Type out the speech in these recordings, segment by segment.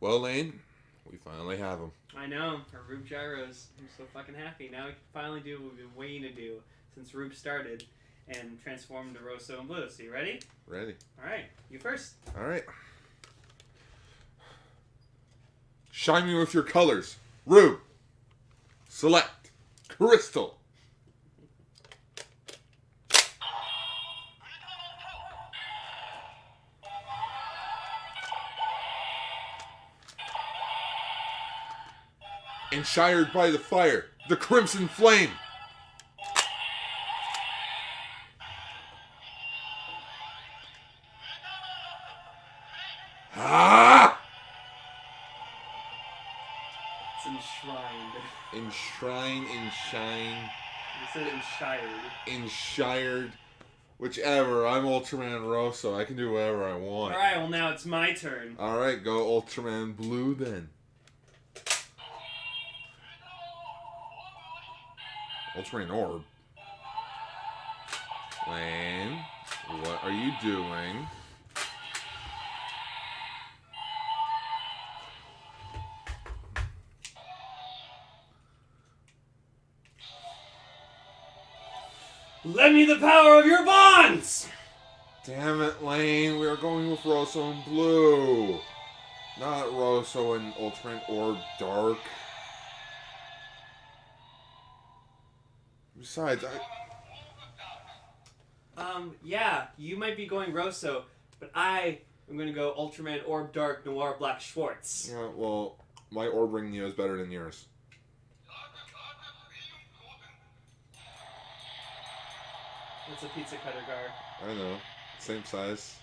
Well, Lane, we finally have them. I know, our Rube Gyros. I'm so fucking happy. Now we can finally do what we've been waiting to do since Rube started and transformed to Rosso and Blue. So you ready? Ready. Alright, you first. Alright. Shine me with your colors. Rube. Select. Crystal. Enshried by the fire, the crimson flame. Ah! It's enshrined. Enshrine, enshine. You said enshried. Enshried. Whichever. I'm Ultraman Rosso. I can do whatever I want. Alright, well now it's my turn. Alright, go Ultraman Blue then. Ultraman Orb. Lane, what are you doing? Lend me the power of your bonds! Damn it, Lane. We are going with Rosso and Blue. Not Rosso and Ultraman Orb Dark. Besides, yeah, you might be going Rosso, but I am going to go Ultraman Orb Dark Noir Black Schwartz. Yeah, well, my Orb Ring Neo is better than yours. It's a pizza cutter gar. I know. Same size.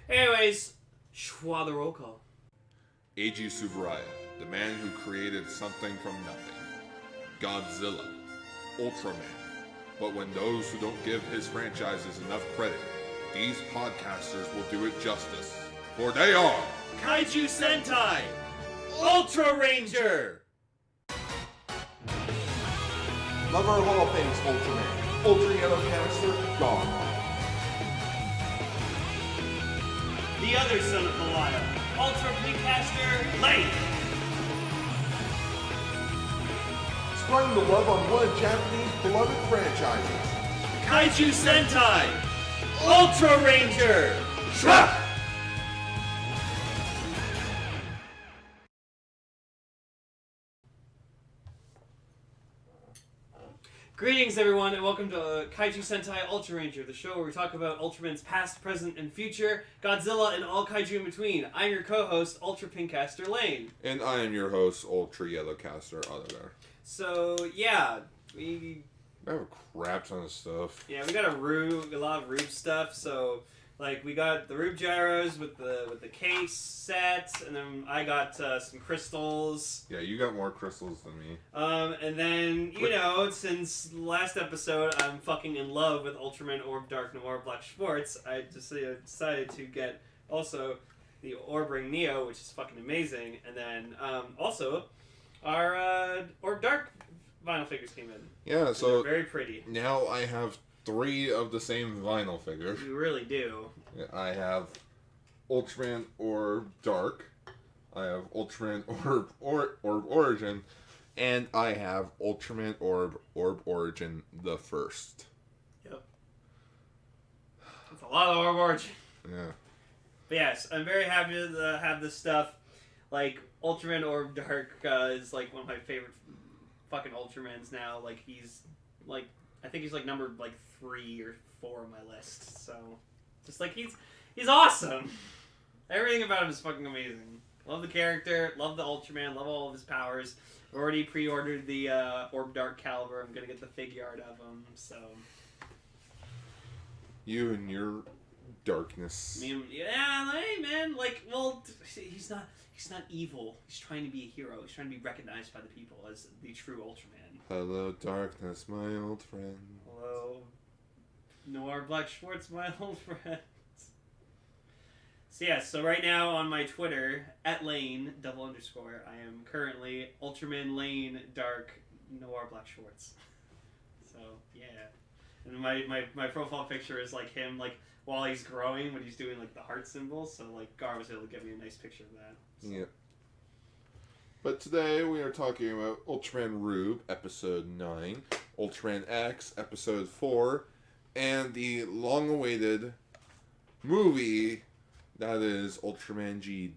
Anyways, schwa the roll call. Eiji Tsuburaya, the man who created something from nothing. Godzilla. Ultraman. But when those who don't give his franchises enough credit, these podcasters will do it justice. For they are Kaiju Sentai Ultraranger! Love our Hall of Fame's Ultraman. Ultra Yellow Canister, gone. The other son of Malaya, Ultra Pinkcaster Lane! Spreading the love on one of Japanese beloved franchises. Kaiju Sentai Ultraranger! Shrug! Greetings, everyone, and welcome to Kaiju Sentai Ultraranger, the show where we talk about Ultraman's past, present, and future, Godzilla, and all kaiju in between. I'm your co-host, Ultra Pinkcaster Lane. And I am your host, Ultra Yellow Caster AutoGar. So, yeah, we I have a crap ton of stuff. Yeah, we got a lot of Rube stuff. So, like, we got the Rube Gyros with the case set, and then I got some crystals. Yeah, you got more crystals than me. And then, you know, since last episode, I'm fucking in love with Ultraman Orb Dark Noir Black Schwartz. I just decided to get also the Orb Ring Neo, which is fucking amazing, and then also our Orb Dark vinyl figures came in. Yeah, so they're very pretty. Now I have 3 of the same vinyl figures. You really do. I have Ultraman Orb Dark, I have Ultraman Orb Origin, and I have Ultraman Orb Origin the first. Yep. That's a lot of Orb Origin. Yeah. But yes, I'm very happy to have this stuff. Like, Ultraman Orb Dark is like one of my favorite fucking Ultramans now. Like, he's like, I think he's like number like 3 or 4 on my list. So, just like he's awesome. Everything about him is fucking amazing. Love the character, love the Ultraman, love all of his powers. Already pre-ordered the Orb Dark Caliber. I'm gonna get the figure art of him. So, You and your darkness. Hey man, like, well, he's not evil. He's trying to be a hero. He's trying to be recognized by the people as the true Ultraman. Hello, darkness, my old friend. Hello, Noir Black Schwartz, my old friend. So yeah, so right now on my Twitter, @Lane, _, I am currently Ultraman Lane Dark Noir Black Schwartz. So, yeah. And my profile picture is like him, like, while he's growing when he's doing like the heart symbol. So like Gar was able to get me a nice picture of that. So. Yeah. But today we are talking about Ultraman Rube, Episode 9, Ultraman X, Episode 4, and the long-awaited movie that is Ultraman Geed.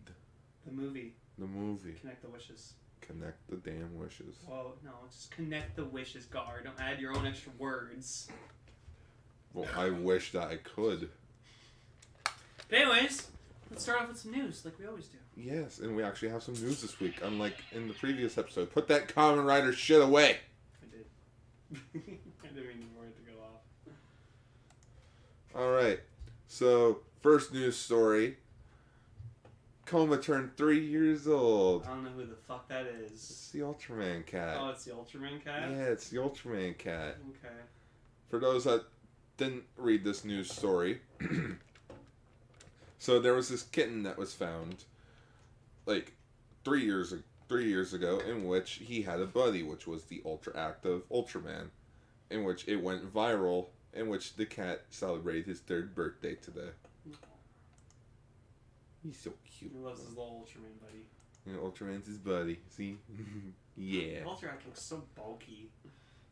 The movie. The movie. Connect the wishes. Connect the damn wishes. Oh, no, just connect the wishes, Gar. Don't add your own extra words. Well, I wish that I could. But anyways, let's start off with some news, like we always do. Yes, and we actually have some news this week, unlike in the previous episode. Put that Kamen Rider shit away! I did. I didn't mean for it to go off. Alright, so, first news story. Koma turned 3 years old. I don't know who the fuck that is. It's the Ultraman cat. Oh, it's the Ultraman cat? Yeah, it's the Ultraman cat. Okay. For those that didn't read this news story, so there was this kitten that was found, like, 3 years ago, in which he had a buddy, which was the Ultra Active Ultraman, in which it went viral, in which the cat celebrated his 3rd birthday today. He's so cute. He loves his little Ultraman buddy. Yeah, Ultraman's his buddy. See? Yeah. The Ultra Act looks so bulky.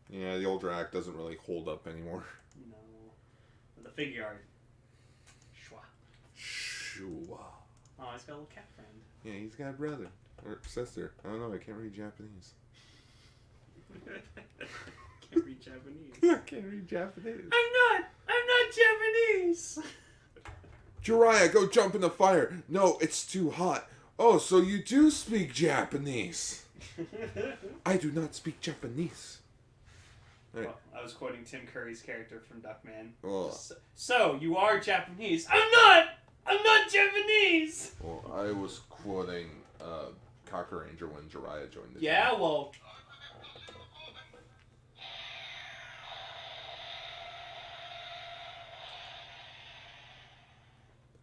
Yeah, the Ultra Act doesn't really hold up anymore. No. But the figure art. Shwa. Shua. Oh, he's got a little cat friend. Yeah, he's got a brother. Or sister. I don't know, I can't read Japanese. Can't read Japanese. I can't read Japanese. I'm not Japanese! Jiraiya, go jump in the fire. No, it's too hot. Oh, so you do speak Japanese. I do not speak Japanese. Right. Well, I was quoting Tim Curry's character from Duckman. Well, So, you are Japanese. I'm not Japanese! well, I was quoting Cocker Ranger when Jiraiya joined the team. Yeah, well...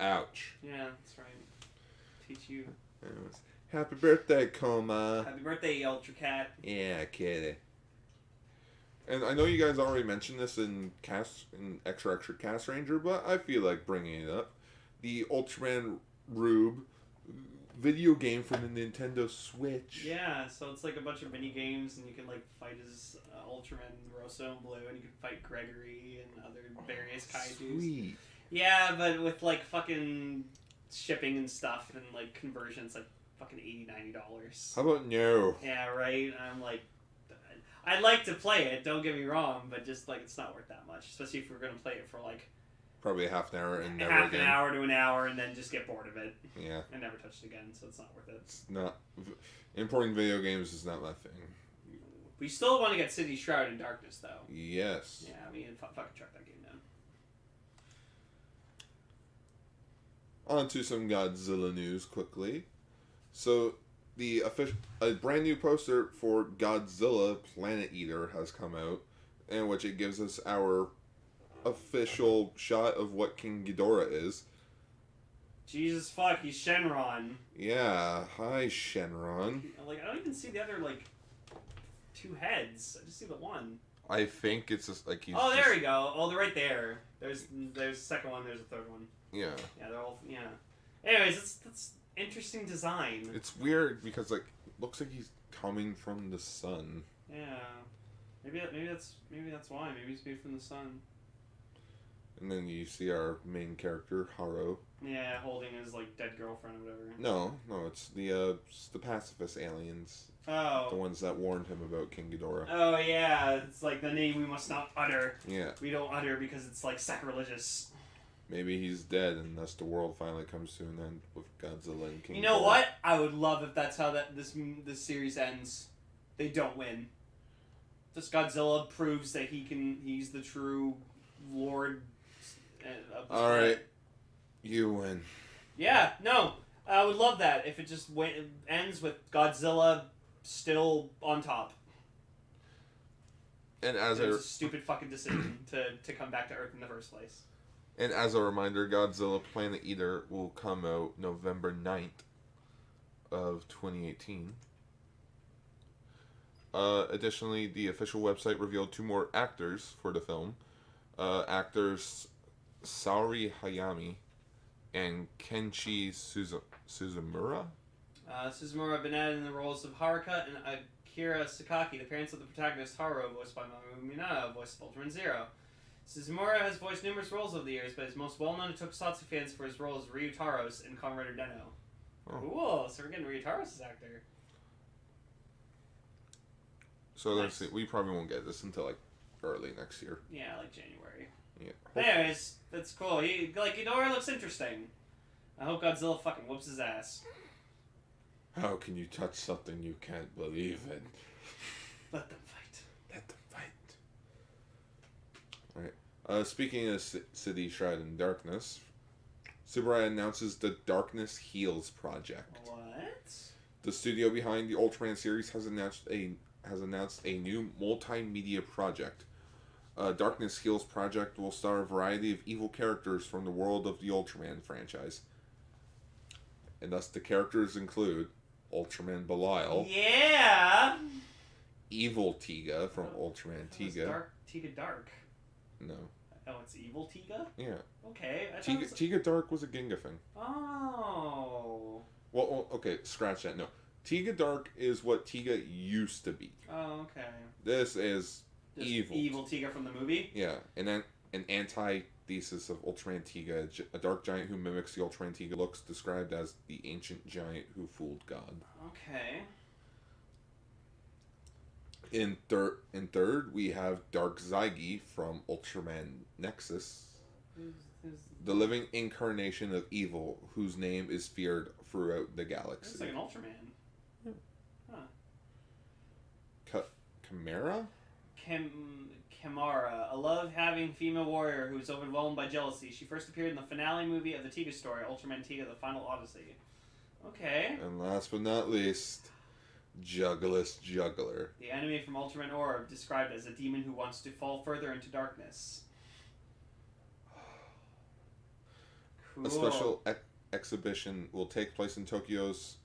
Ouch. Yeah, that's right. Teach you. Anyways, happy birthday, Koma. Happy birthday, Ultra Cat. Yeah, kitty. And I know you guys already mentioned this in Extra Cast Ranger, but I feel like bringing it up. The Ultraman Rube video game for the Nintendo Switch. Yeah, so it's like a bunch of mini games, and you can like fight as Ultraman Rosso and Blue, and you can fight Gregory and other various kaijus. Sweet. Yeah, but with like fucking shipping and stuff and like conversions, like fucking $80-$90. How about no? Yeah, right. I'm like, I'd like to play it. Don't get me wrong, but just like it's not worth that much, especially if we're gonna play it for like Probably half an hour and never half again. an hour to an hour, and then just get bored of it Yeah. and never touch it again. So it's not worth it. It's not. Importing video games is not my thing. We still want to get City Shroud in Darkness, though. Yes. Yeah, I mean, fucking track that game down. On to some Godzilla news quickly. So, a brand new poster for Godzilla Planet Eater has come out, in which it gives us our official shot of what King Ghidorah is. Jesus fuck, he's Shenron. Yeah, hi Shenron. Like, I don't even see the other, like, 2 heads. I just see the one. I think it's just like he's. Oh, there we go. Oh, they're right there. There's the second one, there's a third one. Yeah. Yeah, they're all, yeah. Anyways, that's interesting design. It's weird because, like, it looks like he's coming from the sun. Yeah. Maybe that's why. Maybe he's made from the sun. And then you see our main character, Haro. Yeah, holding his, like, dead girlfriend or whatever. No, it's the pacifist aliens. Oh. The ones that warned him about King Ghidorah. Oh, yeah. It's like the name we must not utter. Yeah. We don't utter because it's, like, sacrilegious. Maybe he's dead and thus the world finally comes to an end with Godzilla and King Ghidorah. You know what? I would love if that's how this series ends. They don't win. Just Godzilla proves that he's the true lord of the Alright. You win. Yeah, no. I would love that if it just ends with Godzilla still on top. And as It was a stupid fucking decision to come back to Earth in the first place. And as a reminder, Godzilla Planet Eater will come out November 9th of 2018. Additionally, the official website revealed 2 more actors for the film. Actors Saori Hayami and Kenshi Suzumura. Suzumura have been added in the roles of Haruka and Akira Sakaki, the parents of the protagonist Haru, voiced by Mamoru Minata, voice of Ultraman Zero. Suzumura has voiced numerous roles over the years, but is most well known to tokusatsu fans for his role as Ryutaros in Kamen Rider Den-O. Oh. Cool, so we're getting Ryutaros as actor. So nice. Let's see, we probably won't get this until like early next year. Yeah, like January. Yeah. But anyways, that's cool. Ghidorah looks interesting. I hope Godzilla fucking whoops his ass. How can you touch something you can't believe in? Let them fight. Let them fight. Alright. Speaking of City Shrouded in Darkness, Tsuburaya announces the Darkness Heals project. What? The studio behind the Ultraman series has announced a new multimedia project. Darkness Heals project will star a variety of evil characters from the world of the Ultraman franchise. And thus the characters include Ultraman Belial. Yeah! Evil Tiga from Ultraman Tiga. Tiga Dark. No. Oh, it's Evil Tiga? Yeah. Okay. Tiga Dark was a Ginga thing. Oh. Well, okay, scratch that. No. Tiga Dark is what Tiga used to be. Oh, okay. This is evil. Evil Tiga from the movie? Yeah. And then an antithesis of Ultraman Tiga, a dark giant who mimics the Ultraman Tiga looks, described as the ancient giant who fooled God. Okay. In third, we have Dark Zygi from Ultraman Nexus. The living incarnation of evil, whose name is feared throughout the galaxy. It's like an Ultraman. Yeah. Huh. Chimera? Kimara, a love-having female warrior who is overwhelmed by jealousy. She first appeared in the finale movie of the Tiga story, Ultraman Tiga: The Final Odyssey. Okay. And last but not least, Juggless Juggler. The enemy from Ultraman Orb, described as a demon who wants to fall further into darkness. Cool. A special exhibition will take place in Tokyo's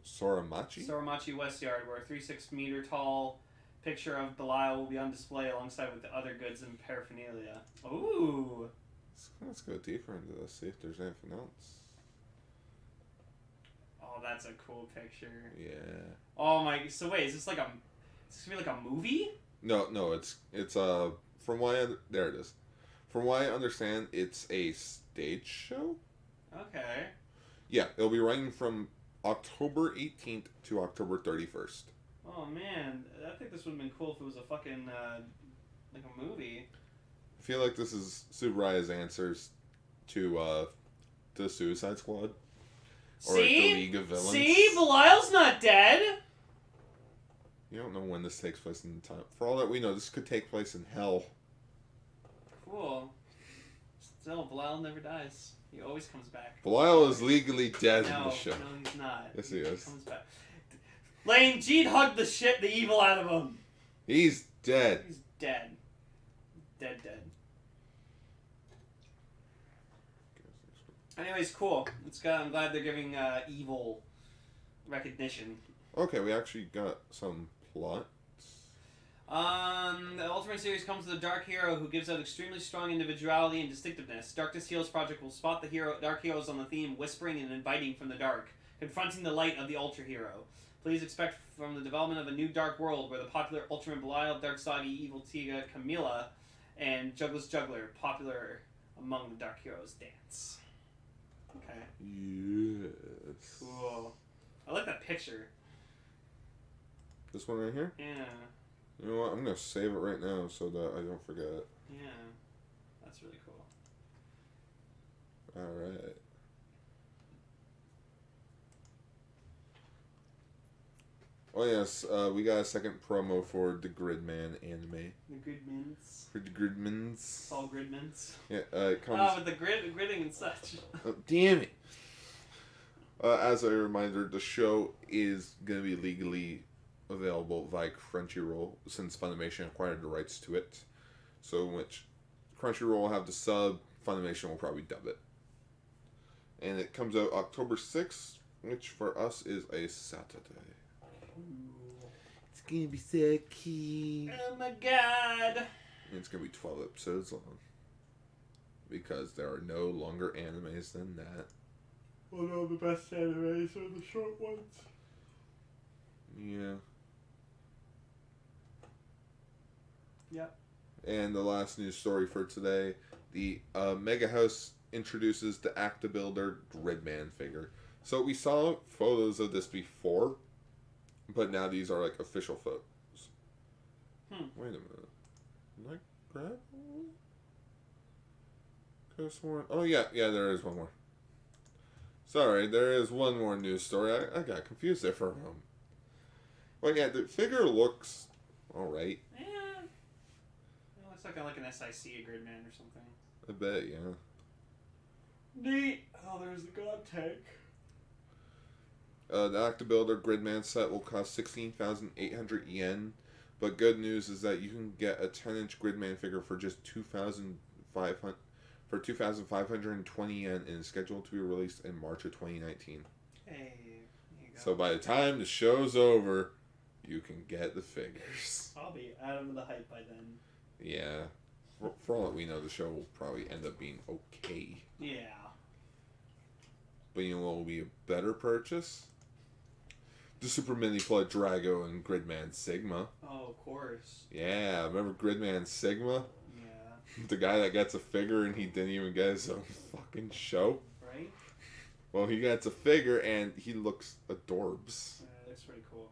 Soramachi West Yard, where a 3.6 meter tall picture of Belial will be on display alongside with the other goods and paraphernalia. Ooh! Let's go deeper into this, see if there's anything else. Oh, that's a cool picture. Yeah. Oh my, so wait, is this gonna be like a movie? No, it's from what there it is. From what I understand, it's a stage show? Okay. Yeah, it'll be running from October 18th to October 31st. Oh man, I think this would have been cool if it was a fucking, like a movie. I feel like this is Tsuburaya's answers to the Suicide Squad. Or the League of Villains. See? Belial's not dead! You don't know when this takes place in time. For all that we know, this could take place in hell. Cool. Still, Belial never dies. He always comes back. Belial is legally dead in the show. No, he's not. Yes, he is. Comes back. Lane, Geed hugged the evil out of him. He's dead. He's dead. Dead. Anyways, cool. I'm glad they're giving evil recognition. Okay, we actually got some plots. The Ultraman series comes with a dark hero who gives out extremely strong individuality and distinctiveness. Darkness Heals Project will spot the dark heroes on the theme, whispering and inviting from the dark, confronting the light of the Ultra Hero. Please expect from the development of a new dark world where the popular Ultraman Belial, Dark Sagi, Evil Tiga, Camila, and Juggless Juggler, popular among the dark heroes, dance. Okay. Yes. Cool. I like that picture. This one right here? Yeah. You know what? I'm going to save it right now so that I don't forget it. Yeah. That's really cool. Alright. Oh yes, we got a second promo for the Gridman anime. The Gridmans. For the Gridmans. It's all Gridmans. Yeah, it comes... Oh, with the gridding and such. Oh, damn it! As a reminder, the show is going to be legally available via Crunchyroll since Funimation acquired the rights to it. So, which Crunchyroll will have the sub, Funimation will probably dub it. And it comes out October 6th, which for us is a Saturday. It's gonna be so cute. Oh my god! And it's gonna be 12 episodes long. because there are no longer animes than that. Well, no, the best animes are the short ones. Yeah. Yep. And the last news story for today, the Mega House introduces the Acta-Builder Gridman figure. So we saw photos of this before, but now these are like official photos. Wait a minute. Did I grab one? Could have sworn. Oh yeah, there is one more. Sorry, there is one more news story. I got confused there for a moment. Well, yeah, the figure looks alright. Yeah. It looks like an SIC Gridman or something. I bet, yeah. Neat. Oh, there's the God Tank. The Acta-Builder Gridman set will cost 16,800 yen, but good news is that you can get a 10-inch Gridman figure for just 2,520 yen and is scheduled to be released in March of 2019. Hey, there you go. So by the time the show's over, you can get the figures. I'll be out of the hype by then. Yeah. For all that we know, the show will probably end up being okay. Yeah. But you know what will be a better purchase? The Super Minipla Drago and Gridman Sigma. Oh, of course. Yeah, remember Gridman Sigma? Yeah. The guy that gets a figure and he didn't even get his own fucking show. Right? Well, he gets a figure and he looks adorbs. It looks pretty cool.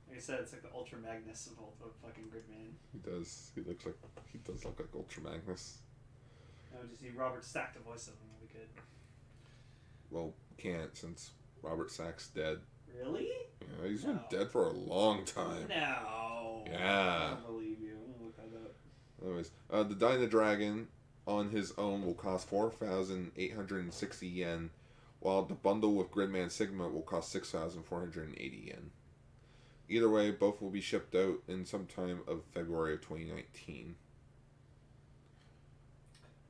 Like I said, it's like the Ultra Magnus of fucking Gridman. He does. He does look like Ultra Magnus. I would just see Robert Stack to voice him. That'd be good. Well, can't since Robert Stack's dead. Really? Yeah, he's been dead for a long time. No. Yeah. I don't believe you. I'm gonna look that up. Anyways, the Dyna Dragon on his own will cost 4,860 yen, while the bundle with Gridman Sigma will cost 6,480 yen. Either way, both will be shipped out in sometime of February of 2019.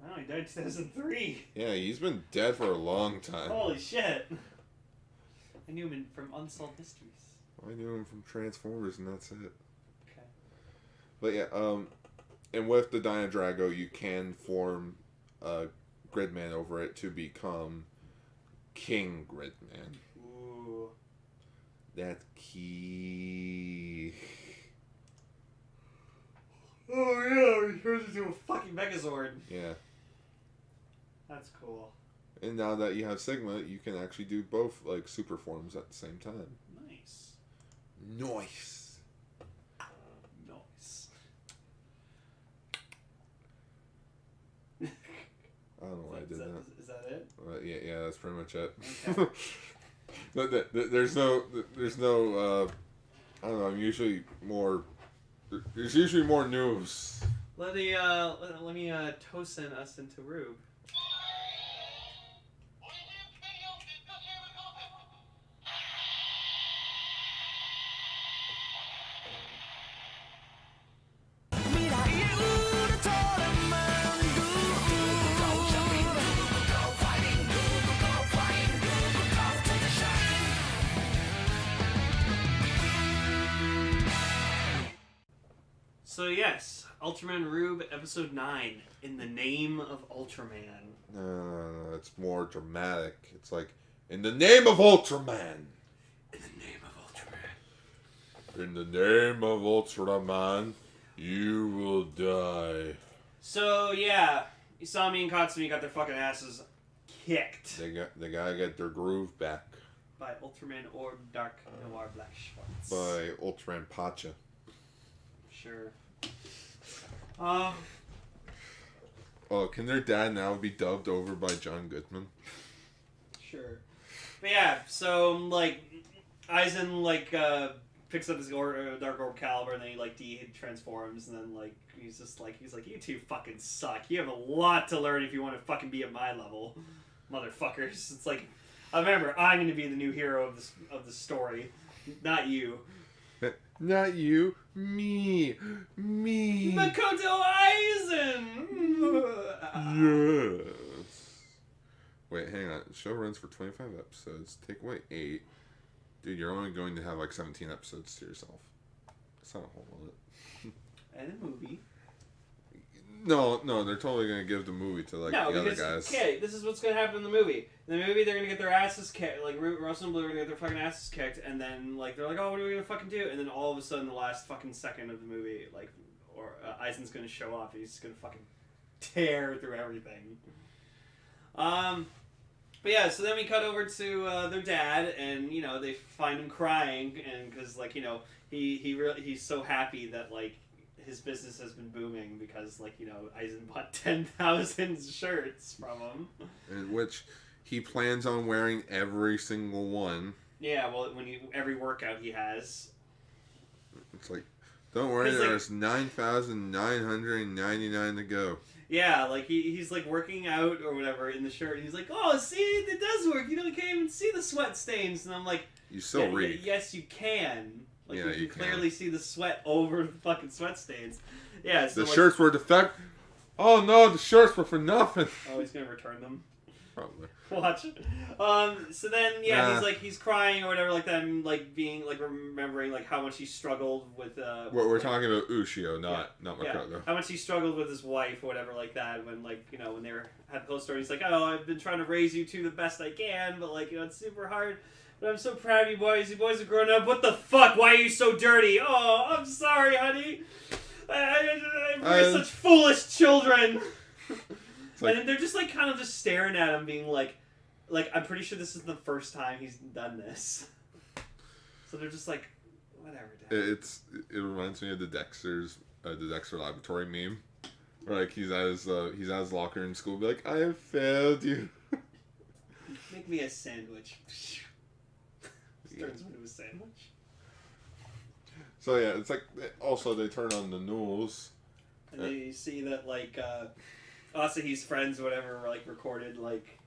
Oh, he died in 2003. Yeah, he's been dead for a long time. Holy shit. I knew him from Unsolved Mysteries. I knew him from Transformers, and that's it. Okay. But yeah, and with the Dyna Drago, you can form a Gridman over it to become King Gridman. Ooh. That's key. Oh yeah, he turns into a fucking Megazord. Yeah. That's cool. And now that you have Sigma, you can actually do both, like, super forms at the same time. Nice. Nice. Nice. I don't know why I did that. Is that it? Yeah, that's pretty much it. Okay. There's no, I don't know, there's usually more news. Let me tosin us into Rube. So yes, Ultraman Rube, Episode 9, In the Name of Ultraman. No, it's more dramatic. It's like, in the name of Ultraman! In the name of Ultraman. In the name of Ultraman, you will die. So yeah, Isami and Katsumi got their fucking asses kicked. They gotta get their groove back. By Ultraman Orb Dark Noir Black Schwartz. By Ultraman Pacha. Sure. Oh, can their dad now be dubbed over by John Goodman? Sure. But yeah, so, like, Aizen, like, picks up his Dark Orb Caliber, and then he, like, de-transforms, and then, like, he's like, you two fucking suck. You have a lot to learn if you want to fucking be at my level, motherfuckers. It's like, remember, I'm going to be the new hero of the story, not you. Not you, me. Makoto Aizen! Yes. Wait, hang on. The show runs for 25 episodes. Take away 8. Dude, you're only going to have like 17 episodes to yourself. That's not a whole lot. And a movie. No, they're totally gonna give the movie to like No, the other because, guys. okay, this is what's gonna happen in the movie. In the movie, they're gonna get their asses kicked. Like, Russell and Blue are gonna get their fucking asses kicked, and then, like, they're like, oh, what are we gonna fucking do? And then all of a sudden, the last fucking second of the movie, like, Aizen's gonna show off, and he's gonna fucking tear through everything. But yeah, so then we cut over to their dad, and, you know, they find him crying, and, because, like, you know, he's so happy that, like, his business has been booming because, like, you know, Aizen bought 10,000 shirts from him. In which he plans on wearing every single one. Yeah, well, every workout he has. It's like, don't worry, Like, there's 9,999 to go. Yeah, like, he's, like, working out or whatever in the shirt, and he's like, oh, see, it does work, you know, you can't even see the sweat stains. And I'm like, You still read. Yes, you can. Like, Yeah, you can clearly see the sweat over the fucking sweat stains. Yeah, so The shirts were defective. Oh no, the shirts were for nothing. Oh, he's gonna return them. Probably. Watch. So then, he's crying or whatever like that, and like being like remembering like how much he struggled with. We're talking about Ushio, not Makoto. Yeah. How much he struggled with his wife or whatever like that when like you know when they had the close story. He's like, oh, I've been trying to raise you two the best I can, but like you know it's super hard. But I'm so proud of you boys. You boys are grown up. What the fuck? Why are you so dirty? Oh, I'm sorry, honey. We're such foolish children. Like, and they're just like kind of just staring at him, being like I'm pretty sure this is the first time he's done this. So they're just like, whatever. Dad. It reminds me of the Dexter Laboratory meme, where like he's at his locker in school, be like, I have failed you. Make me a sandwich. Turns into a sandwich. So yeah, it's like also they turn on the news, and they see that like Asahi's friends, or whatever, were like recorded like.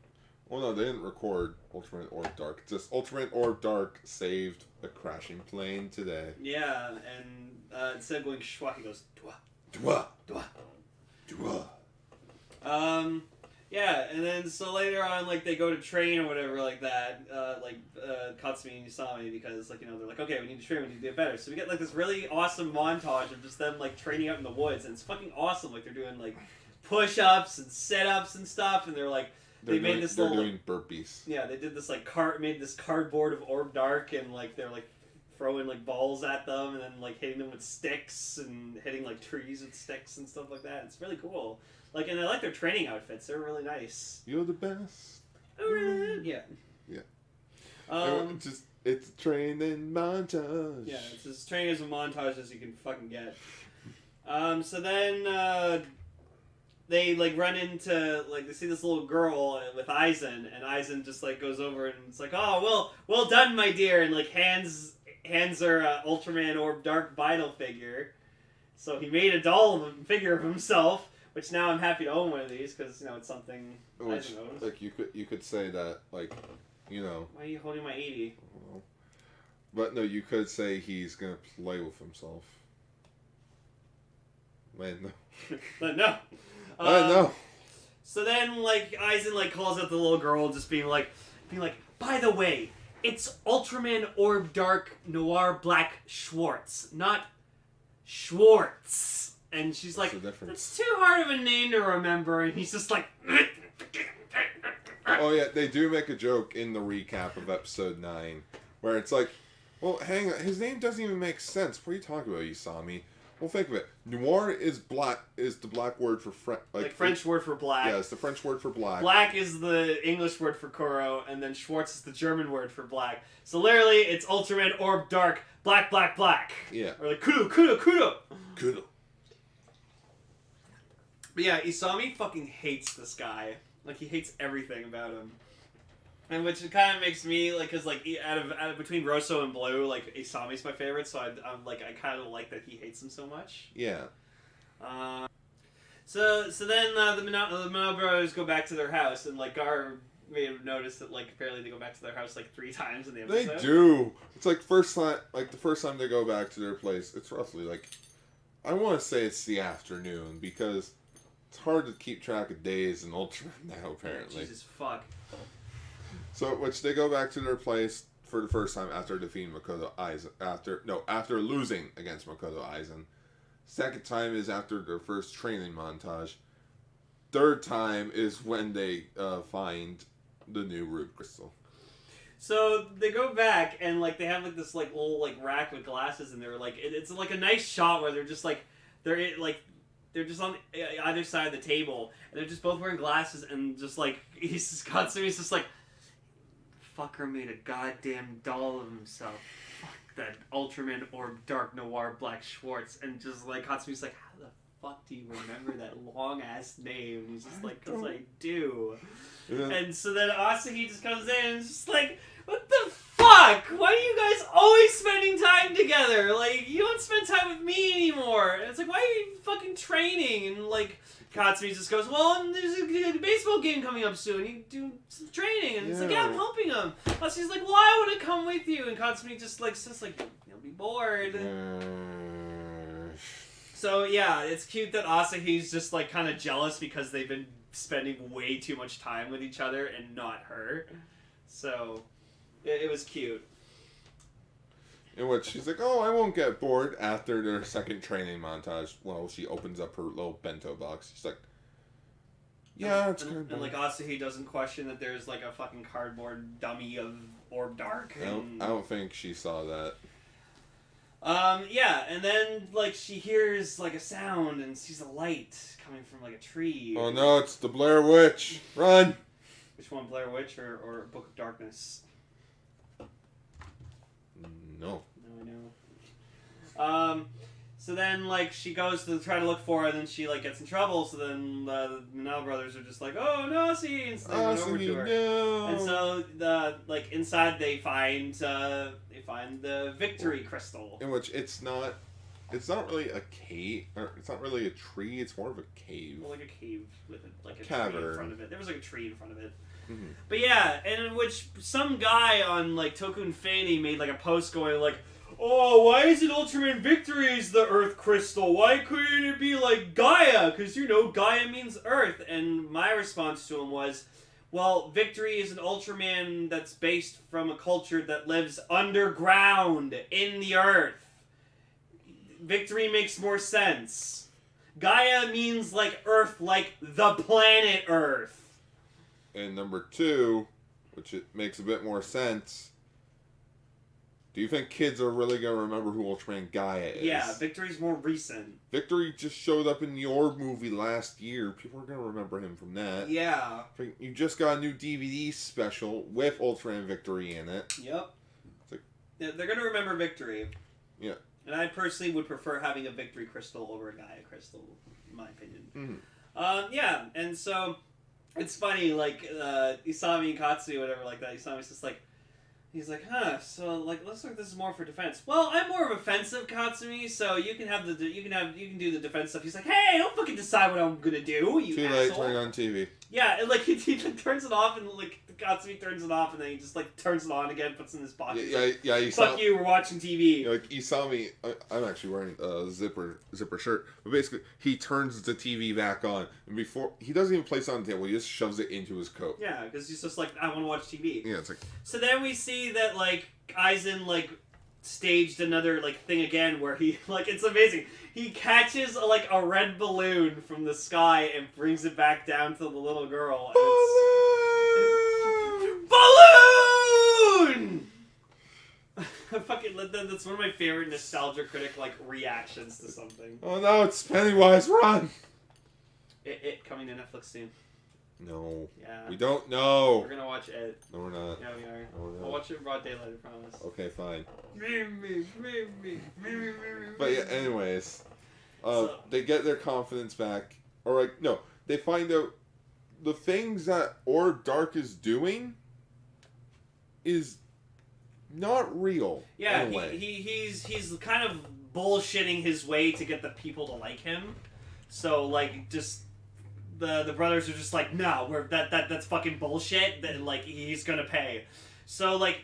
Well, no, they didn't record Ultraman Orb Dark. It's just Ultraman Orb Dark saved a crashing plane today. Yeah, and instead of going schwa, he goes dwa, dwa, dwa, dwa. Yeah, and then so later on, like they go to train or whatever, like that, Katsumi and Usami, because like you know they're like, okay, we need to train, we need to get better. So we get like this really awesome montage of just them like training out in the woods, and it's fucking awesome. Like they're doing like push-ups and sit-ups and stuff, and they're like they're doing burpees. Yeah, they did this like made this cardboard of Orb Dark, and like they're like throwing like balls at them, and then like hitting them with sticks and hitting like trees with sticks and stuff like that. It's really cool. Like, and I like their training outfits. They're really nice. You're the best. Yeah. Yeah. It's a training montage. Yeah, it's as training as a montage as you can fucking get. So then they like run into like they see this little girl with Aizen, and Aizen just like goes over and it's like, oh well done, my dear, and like hands her Ultraman Orb Dark Vital figure. So he made a figure of himself. Which now I'm happy to own one of these because you know it's something Aizen owns. Like you could say that like, you know. Why are you holding my 80? Well, but no, you could say he's gonna play with himself. Man, no. But no. No. So then like Aizen like calls out the little girl, just being like, by the way, it's Ultraman Orb Dark Noir Black Schwartz, not Schwartz. And she's like, that's too hard of a name to remember. And he's just like... Oh, yeah, they do make a joke in the recap of episode 9. Where it's like, well, hang on. His name doesn't even make sense. What are you talking about, Usami? Well, think of it. Noir is the black word for... French word for black. Yeah, it's the French word for black. Black is the English word for Kuro. And then Schwartz is the German word for black. So literally, it's Ultraman Orb Dark Black, Black, Black. Yeah. Or like, Kudo, Kudo, Kudo. Kudo. But yeah, Isami fucking hates this guy. Like, he hates everything about him. And which kind of makes me, like, because, like, out of between Rosso and Blue, like, Isami's my favorite, so I kind of like that he hates him so much. Yeah. So then the Minot brothers go back to their house, and, like, Gar may have noticed that, like, apparently they go back to their house, like, 3 times in the episode. They do! It's like, the first time they go back to their place, it's roughly, like, I want to say it's the afternoon, because... It's hard to keep track of days in Ultraman now, apparently. Jesus fuck. So, which they go back to their place for the first time after defeating Makoto Aizen. After losing against Makoto Aizen. Second time is after their first training montage. Third time is when they find the new root crystal. So they go back and like they have like this like little like rack with glasses, and they're like it's like a nice shot where they're just like they're just on either side of the table, and they're just both wearing glasses, and just like he's just like, fucker made a goddamn doll of himself. Fuck that Ultraman Orb Dark Noir Black Schwartz, and just like Katsumi's like, how the fuck do you remember that long ass name? And he's just like, cause I do. Yeah. And so then Asahi just comes in and is just like, what the fuck? Why are you guys always spending time together? Like, you don't spend time with me anymore. And it's like, why are you fucking training? And like, Katsumi just goes, well, there's a baseball game coming up soon. You do some training. And it's like, yeah, I'm helping him. Asasuhi's like, well, I want to come with you. And Katsumi just like says like, you'll be bored. So yeah, it's cute that Asahi's just like kind of jealous because they've been spending way too much time with each other and not her. So it was cute. In which she's like, oh, I won't get bored after their second training montage. Well, she opens up her little bento box. She's like, yeah, it's good. And like Asahi doesn't question that there's like a fucking cardboard dummy of Orb Dark. I don't think she saw that. Yeah, and then, like, she hears, like, a sound and sees a light coming from, like, a tree. Oh, no, it's the Blair Witch. Run! Which one, Blair Witch or Book of Darkness? No. No, I know. So then, like, she goes to try to look for her, and then she, like, gets in trouble, so then the Manal brothers are just like, oh, no, see, and so they run over to her. No. And so, like, inside they find the victory crystal. In which it's not really a cave, or it's not really a tree, it's more of a cave. Well, like a cave with like a cavern tree in front of it. There was like a tree in front of it. Mm-hmm. But yeah, and in which some guy on like Tokun Fanny made like a post going like, oh, why is it Ultraman Victory's the Earth Crystal? Why couldn't it be like Gaia? Because, you know, Gaia means Earth. And my response to him was, well, Victory is an Ultraman that's based from a culture that lives underground in the Earth. Victory makes more sense. Gaia means like Earth, like the planet Earth. And number two, which it makes a bit more sense, do you think kids are really going to remember who Ultraman Gaia is? Yeah, Victory's more recent. Victory just showed up in the Orb movie last year. People are going to remember him from that. Yeah. You just got a new DVD special with Ultraman Victory in it. Yep. Like, yeah, they're going to remember Victory. Yeah. And I personally would prefer having a Victory Crystal over a Gaia Crystal, in my opinion. Mm-hmm. Yeah, and so it's funny, like, Isami and Katsu, whatever like that, Isami's just like, he's like, huh, so, like, looks like this is more for defense. Well, I'm more of offensive, Katsumi, so you can do the defense stuff. He's like, hey, don't fucking decide what I'm gonna do, you Too asshole. late, turn it on TV. Yeah, and, like, he turns it off, and, like, Katsumi turns it off, and then he just, like, turns it on again, puts it in his pocket. Yeah, fuck you, we're watching TV. Like, Isami, I'm actually wearing a zipper shirt, but basically, he turns the TV back on, and before, he doesn't even place it on the table, he just shoves it into his coat. Yeah, because he's just like, I want to watch TV. Yeah, it's like... So then we see that, like, Aizen, like, staged another, like, thing again where he, like, it's amazing. He catches, like, a red balloon from the sky and brings it back down to the little girl. Balloon! Fucking, that's one of my favorite nostalgia critic, like, reactions to something. Oh no, it's Pennywise, run! It coming to Netflix soon. No. Yeah. We don't know. We're gonna watch it. No, we're not. Yeah, we are. No, we're not. I'll watch it in broad daylight, I promise. Okay, fine. Me. But yeah, anyways. So, they get their confidence back. Or, like, no. They find out the things that Orb Dark is doing is not real. Yeah, anyway. he's kind of bullshitting his way to get the people to like him. So, like, just... The brothers are just like, no, that's fucking bullshit. That, like, he's gonna pay. So, like,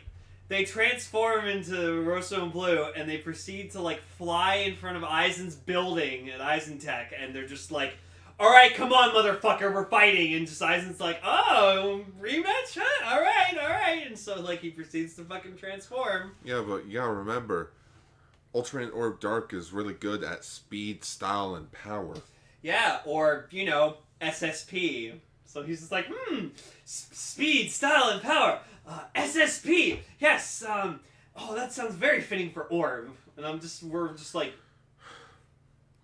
they transform into Rosso and Blue, and they proceed to, like, fly in front of Aizen's building at Eisentech, and they're just like, alright, come on, motherfucker, we're fighting. And just Aizen's like, oh, rematch? Huh? Alright. And so, like, he proceeds to fucking transform. Yeah, but you gotta remember, Ultraman Orb Dark is really good at speed, style, and power. Yeah, or, you know, SSP. So he's just like, speed, style, and power. SSP. Yes. Oh, that sounds very fitting for Orb. And we're just like,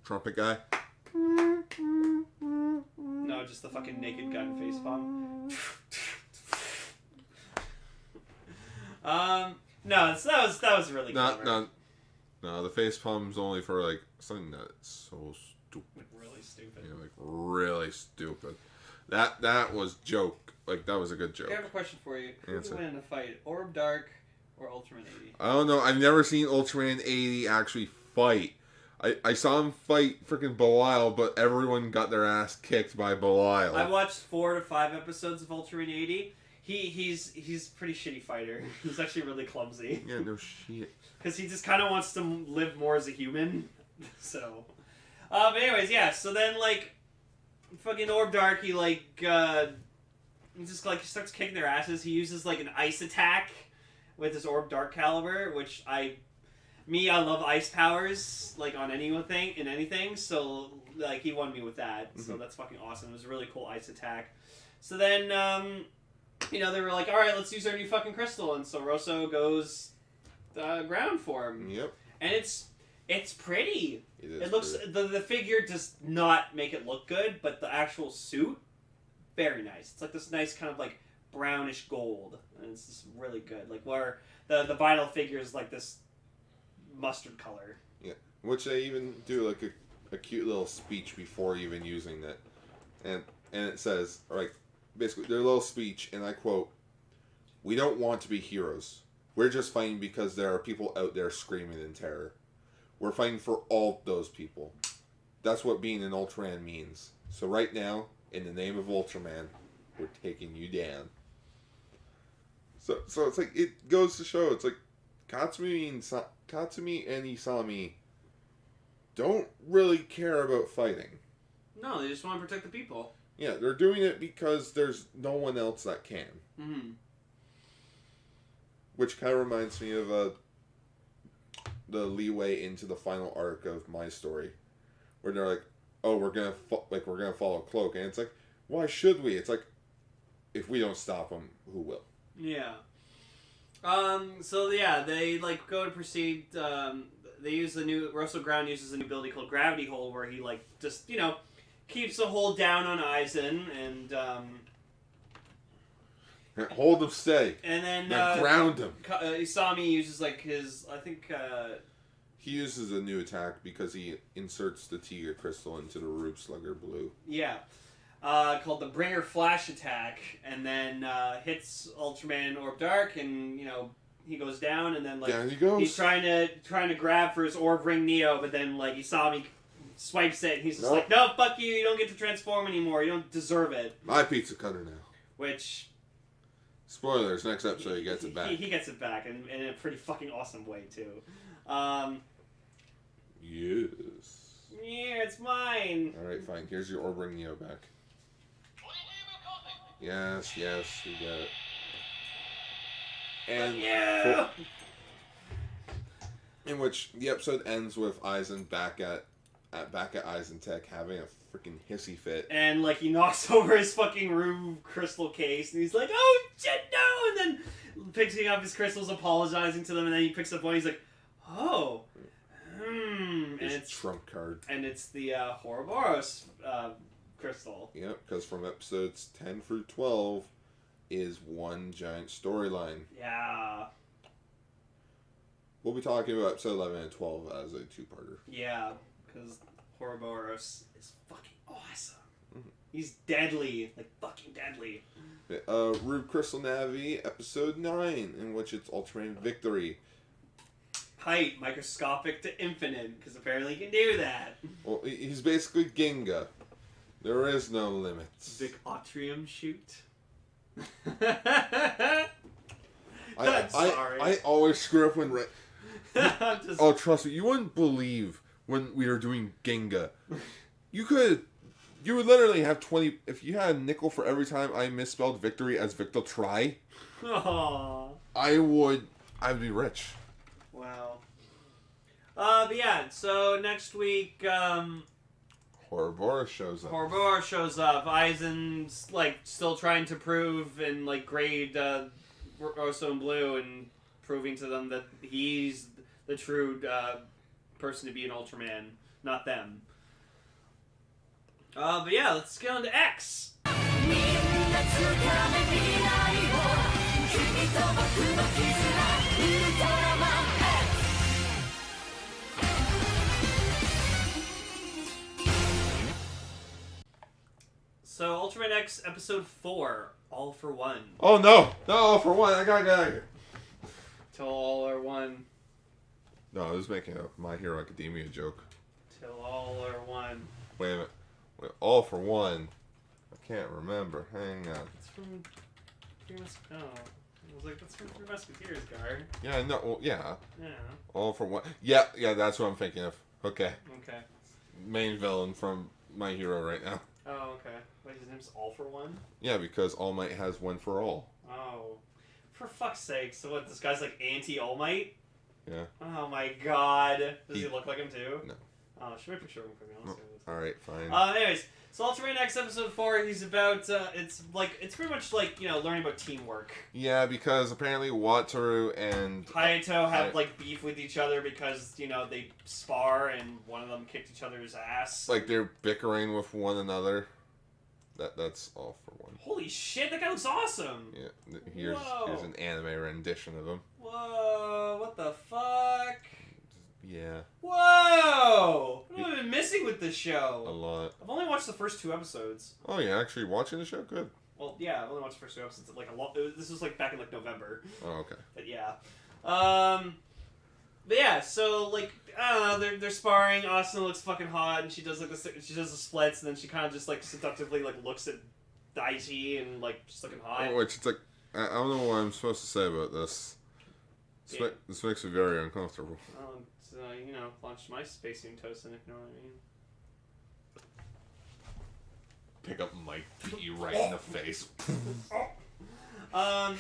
Trumpet guy. no, just the fucking naked gun facepalm. No, that was really clever. No, the facepalm's only for like something that's so stupid. Like really stupid. Yeah, like really stupid. That was joke. Like that was a good joke. I have a question for you. Who would win in a fight, Orb Dark or Ultraman 80? I don't know. I've never seen Ultraman 80 actually fight. I saw him fight freaking Belial, but everyone got their ass kicked by Belial. I watched 4 to 5 episodes of Ultraman 80. He's a pretty shitty fighter. He's actually really clumsy. Yeah, no shit. Because he just kind of wants to live more as a human. So, but anyways, yeah. So then like, fucking Orb Dark, he just like starts kicking their asses. He uses like an ice attack with his Orb Dark caliber, which I love ice powers, like on anything, so like he won me with that, so that's fucking awesome. It was a really cool ice attack. So then, you know, they were like, alright, let's use our new fucking crystal, and so Rosso goes ground form. Yep. And it's pretty. It looks, the figure does not make it look good, but the actual suit, very nice. It's like this nice kind of like brownish gold, and it's just really good. Like where the vinyl figure is like this mustard color. Yeah, which they even do like a cute little speech before even using that, and it says, like, basically their little speech, and I quote, "We don't want to be heroes. We're just fighting because there are people out there screaming in terror. We're fighting for all those people. That's what being an Ultraman means. So right now, in the name of Ultraman, we're taking you down." So it's like, it goes to show, it's like Katsumi and Isami don't really care about fighting. No, they just want to protect the people. Yeah, they're doing it because there's no one else that can. Mm-hmm. Which kind of reminds me of the leeway into the final arc of my story, where they're like, "Oh, we're gonna follow Cloak," and it's like, why should we? It's like, if we don't stop him, who will? Yeah. So yeah, they like go to proceed. They use Russell Ground uses a new ability called Gravity Hold, where he like just, you know, keeps a hold down on Aizen and hold him steady. And then ground him. Isami uses like his, I think. He uses a new attack because he inserts the Tiger Crystal into the Rube Slugger Blue. Yeah. Called the Bringer Flash Attack, and then hits Ultraman Orb Dark, and you know he goes down, and then like down he goes. He's trying to grab for his Orb Ring Neo, but then like Isami swipes it, and he's just like, "No, fuck you! You don't get to transform anymore. You don't deserve it." My pizza cutter now. Which, spoilers, next episode he gets it back. He gets it back, and in a pretty fucking awesome way too. Yes. Yeah, it's mine. All right, fine. Here's your Orb Ring Neo back. Yes, we got it. And yeah. In which the episode ends with Aizen back at Aizen Tech having a freaking hissy fit. And like he knocks over his fucking room crystal case, and he's like, "Oh shit, no!" And then picking up his crystals, apologizing to them, and then he picks up one. He's like, "Oh, and it's trump card." And it's the Ouroboros crystal. Yep, because from episodes 10 through 12 is one giant storyline. Yeah. We'll be talking about episode 11 and 12 as a two-parter. Yeah, because Ouroboros is fucking awesome. Mm-hmm. He's deadly, like fucking deadly. Rube Crystal Navi, episode 9, in which it's Ultraman Victory. Height, microscopic to infinite, because apparently he can do that. Well, he's basically Ginga. There is no limits. Vic Atrium shoot. I always screw up when... Oh, trust me, you wouldn't believe when we were doing Ginga. You would literally have 20... If you had a nickel for every time I misspelled victory as Victor Try, Aww. I'd be rich. Wow. But yeah, so next week, Horror shows up. Horror shows up. Aizen's like still trying to prove and like grade Rosso and Blue and proving to them that he's the true person to be an Ultraman, not them. But yeah, let's get on to X. So, Ultraman X Episode 4, All for One. Oh no! No, All for One, I gotta get out of here. Till all are one. No, I was making a My Hero Academia joke. Till all are one. Wait a minute. Wait, All for One. I can't remember. Hang on. It's from I was like, that's from Three Musketeers, Gar. Yeah, no, well, yeah. Yeah. All for One. Yeah, that's what I'm thinking of. Okay. Okay. Main villain from My Hero right now. Oh, okay. Wait, his name's All for One? Yeah, because All Might has one for all. Oh. For fuck's sake. So what, this guy's like anti-All Might? Yeah. Oh my god. Does he look like him too? No. Oh, should we picture him for me? Let's see what Alright, fine. anyways, so Ultraman X Episode 4, he's about, it's pretty much like, you know, learning about teamwork. Yeah, because apparently Wataru and Hayato have, like, beef with each other because, you know, they spar and one of them kicked each other's ass. like they're bickering with one another. That's All for One. Holy shit, that guy looks awesome! Yeah, here's an anime rendition of him. Whoa, what the fuck? Yeah. Whoa! What have I been missing with this A show? lot. I've only watched the first 2 episodes. Oh, you're actually watching the show? Good. Well, yeah, I've only watched the first 2 episodes. Like a lot. This was like back in like November. Oh, okay. But yeah. But yeah, so like I don't know, they're sparring. Asuna looks fucking hot, and she does like the splits, and then she kind of just like seductively like looks at Daichi and like just looking hot. Oh, which it's like I don't know what I'm supposed to say about this. This makes me very uncomfortable. So you know, launched my Space Team Tosin, if you know what I mean. Pick up Mike, beat you right in the face. But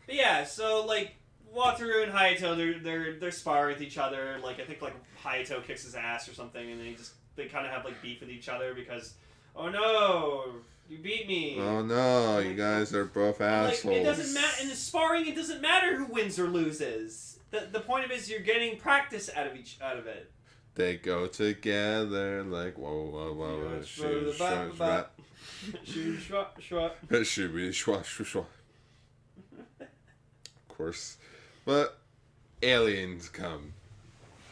yeah, so like Wataru and Hayato, they're sparring with each other. Like I think like Hayato kicks his ass or something, and they kind of have like beef with each other because, oh no, you beat me. Oh no, you guys are both assholes. Like, it doesn't matter in the sparring. It doesn't matter who wins or loses. The point of it is you're getting practice out of it. They go together like whoa, shoot, shot, should be shwa. Of course, but aliens come.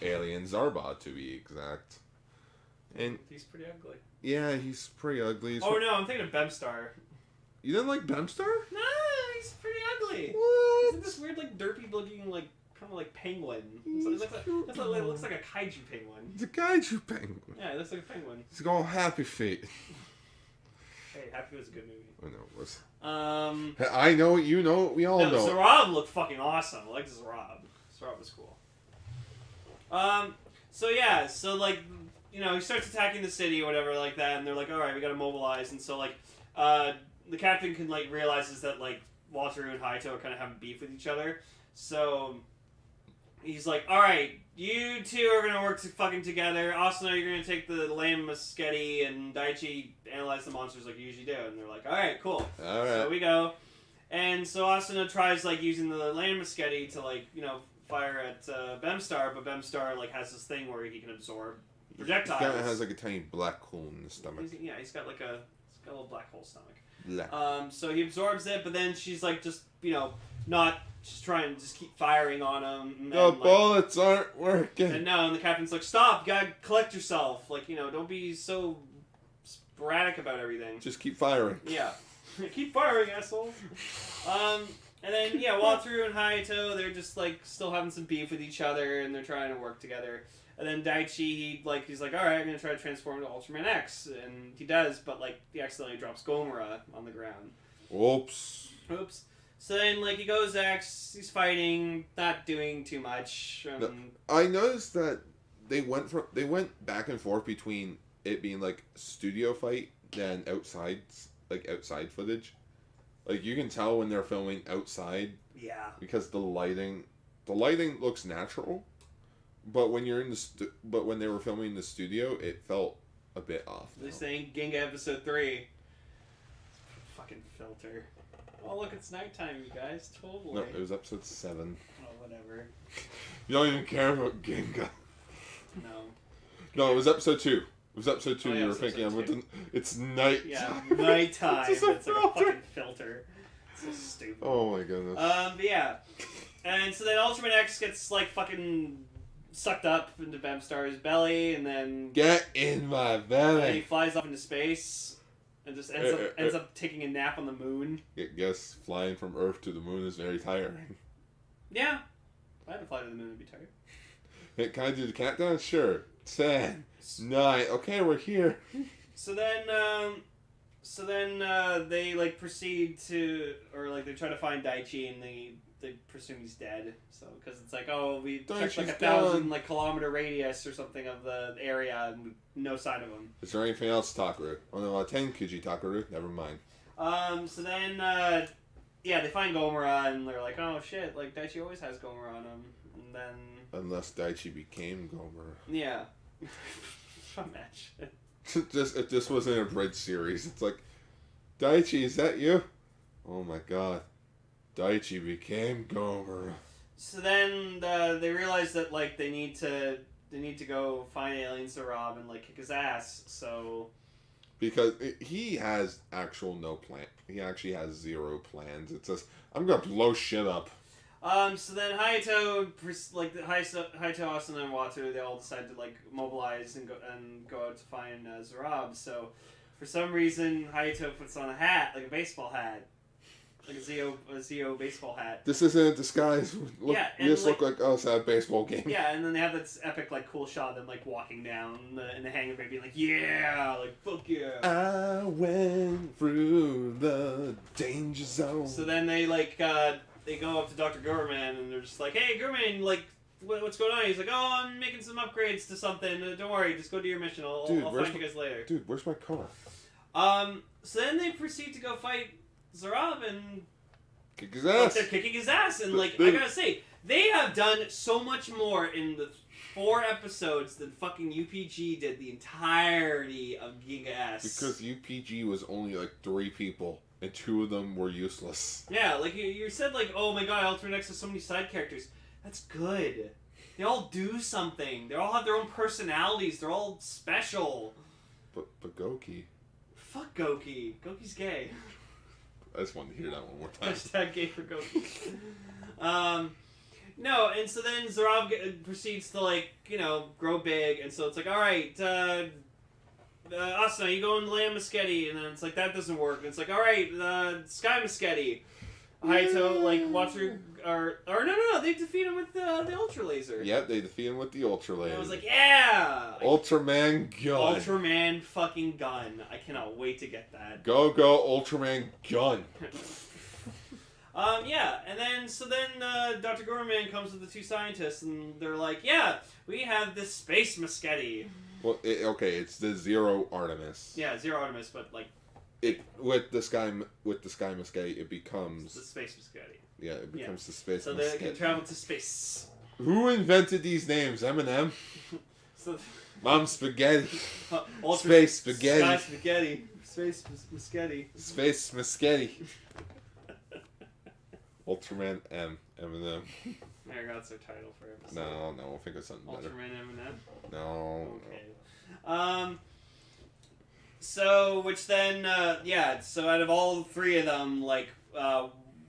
Alien Zarbot, to be exact. And he's pretty ugly. Yeah, he's pretty ugly. Oh no, I'm thinking of Bemstar. You didn't like Bemstar? No, he's pretty ugly. What? Isn't this weird, like derpy looking, like kind of like penguin? It looks like a kaiju penguin. It's a kaiju penguin. Yeah, it looks like a penguin. He's got Happy Feet. Hey, Happy was a good movie. I know it was. I know it. You know it. We all know. Zarab looked fucking awesome. I liked Zarab. Zarab was cool. So yeah, so like, you know, he starts attacking the city or whatever like that, and they're like, all right, we gotta mobilize, and so like, the captain can like realizes that like Wataru and Hayato are kind of having beef with each other, so he's like, all right, you two are gonna work fucking together. Asuna, you're gonna take the Lamb Muschetti, and Daichi analyze the monsters like you usually do, and they're like, all right, cool. All right. So we go, and so Asuna tries like using the Lamb Muschetti to like, you know, fire at Bemstar, but Bemstar like has this thing where he can absorb projectiles. He kind of has like a tiny black hole in his stomach. He's got a little black hole stomach. Black. So he absorbs it, but then she's like just, you know, not just trying to just keep firing on him. The bullets aren't working. And the captain's like, stop, you gotta collect yourself. Like, you know, don't be so sporadic about everything. Just keep firing. Yeah. Keep firing, asshole. And then, yeah, Wataru and Hayato, they're just, like, still having some beef with each other, and they're trying to work together. And then Daichi, he's like, alright, I'm gonna try to transform into Ultraman X. And he does, but, like, he accidentally drops Gomora on the ground. Oops. So then, like, he goes X, he's fighting, not doing too much. I noticed that they went back and forth between it being, like, studio fight and outside footage. Like, you can tell when they're filming outside. Yeah. Because the lighting looks natural. But when you're in the but when they were filming in the studio, it felt a bit off. They're saying Ginga episode 3. Fucking filter. Oh look, it's nighttime, you guys. Totally. No, it was episode 7. Oh, whatever. You don't even care about Ginga. No. No, it was episode 2. It was episode 2 Oh, yeah, you it were was thinking of. episode It's night. Yeah, nighttime. It's It's, just a like a filter. fucking filter. It's so stupid. Oh my goodness. But yeah. And so then Ultraman X gets like fucking sucked up into Bamstar's belly, and then Get in my and he belly. flies off into space and just ends up taking a nap on the moon. Guess flying from Earth to the moon is very tiring. Yeah. If I had to fly to the moon, I'd be tired. Hey, can I do the countdown? Sure. 10, 9. Okay, we're here. So then they like proceed to, or like they try to find Daichi, and they presume he's dead. So because it's like, oh, we checked like Daichi's 1,000 gone. like kilometer radius or something of the area, and no sign of him. Is there anything else, Takaru? Oh no, 10 Kuji Takaru. Never mind. So then yeah, they find Gomora, and they're like, oh shit, like Daichi always has Gomora on him, and then Unless Daichi became Gomer. yeah, imagine. Just if this wasn't a bridge series, it's like, Daichi, is that you? Oh my god. Daichi became Gomer. So then they realize that like they need to go find Alien Zarab and like kick his ass. So Because he has actual no plan. He actually has 0 plans. It says, I'm gonna blow shit up. so then Hayato, like Hayato, Austin, and Watu, they all decide to like mobilize and go out to find Zarab. So for some reason, Hayato puts on a hat, like a baseball hat. Like a Zio baseball hat. This isn't a disguise. Look, Yeah, we and just look like us at a baseball game. Yeah, and then they have this epic, like, cool shot of them, like, walking down in the hangar bay being like, yeah, like, fuck yeah. I went through the danger zone. So then they, like, they go up to Dr. Gurman, and they're just like, hey, Gurman, like, what's going on? He's like, oh, I'm making some upgrades to something. Don't worry, just go do your mission. I'll find you guys later. Dude, where's my car? So then they proceed to go fight Zarab, and Kick his ass. they're kicking his ass, and like Dude. I gotta say, they have done so much more in the 4 episodes than fucking UPG did the entirety of Giga S. Because UPG was only like 3 people, and 2 of them were useless. Yeah, like you said, like, oh my god, Ultraman X has so many side characters. That's good. They all do something. They all have their own personalities. They're all special. But Goki. Fuck Goki. Goki's gay. I just wanted to hear that one more time. Hashtag gay for Goki. No, and so then Zarab proceeds to, like, you know, grow big, and so it's like, alright, Asuna, you go and land Muschetti, and then it's like, that doesn't work, and it's like, alright, Sky Muschetti. Hayato, like, Watcher, or no, they defeat him with the Ultra Laser. Yep, they defeat him with the Ultra And Laser. I was like, yeah! Like, Ultraman Gun. Ultraman fucking gun. I cannot wait to get that. Go Ultraman Gun. Yeah, and then, Dr. Gorman comes with the 2 scientists, and they're like, yeah, we have this space Muschetti. Well, okay, it's the Zero Artemis. Yeah, Zero Artemis, but, like... With the Sky Muschetti, it becomes... The space Muschetti. Yeah, it becomes the space So Muschetti. they can travel to space. Who invented these names? Eminem? So, Mom Spaghetti. Ultra Space Spaghetti. Sky Spaghetti. Space Muschetti. Space Muschetti. Ultraman M. Eminem. There, that's their title for episode. No, we'll think of something better. Ultraman Eminem. No. Okay. So, which then, so out of all 3 of them, like,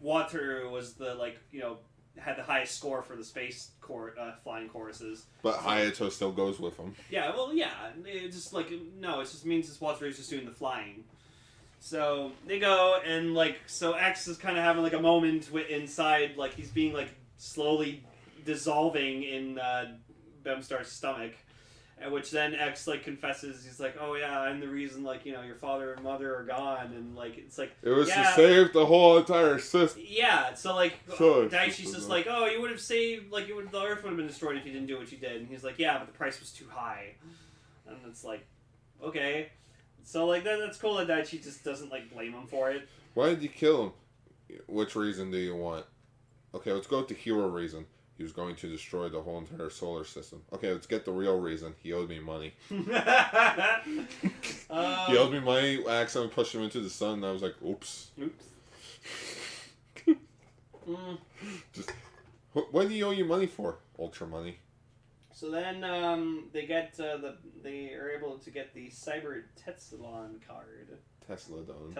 Water was the, like, you know, had the highest score for the space flying choruses. But Hayato still goes with him. Yeah, well, yeah, it just, like, no, it just means Water is just doing the flying. So, they go, and, like, so X is kind of having, like, a moment inside, like, he's being, like, slowly dissolving in Bemstar's stomach. Which then X, like, confesses, he's like, oh yeah, I'm the reason, like, you know, your father and mother are gone, and, like, it's like... It was to save the whole entire system. Yeah, so, like, So Daichi's just like, oh, you would have saved, like, the Earth would have been destroyed if you didn't do what you did. And he's like, yeah, but the price was too high. And it's like, okay. So, like, that's cool that Daichi just doesn't, like, blame him for it. Why did you kill him? Which reason do you want? Okay, let's go with the hero reason. He was going to destroy the whole entire solar system. Okay, let's get the real reason. He owed me money. He owed me money. I accidentally pushed him into the sun, and I was like, oops. Just, what do you owe you money for? Ultra money. So then they are able to get the Cyber Tessalon card. Tesladon.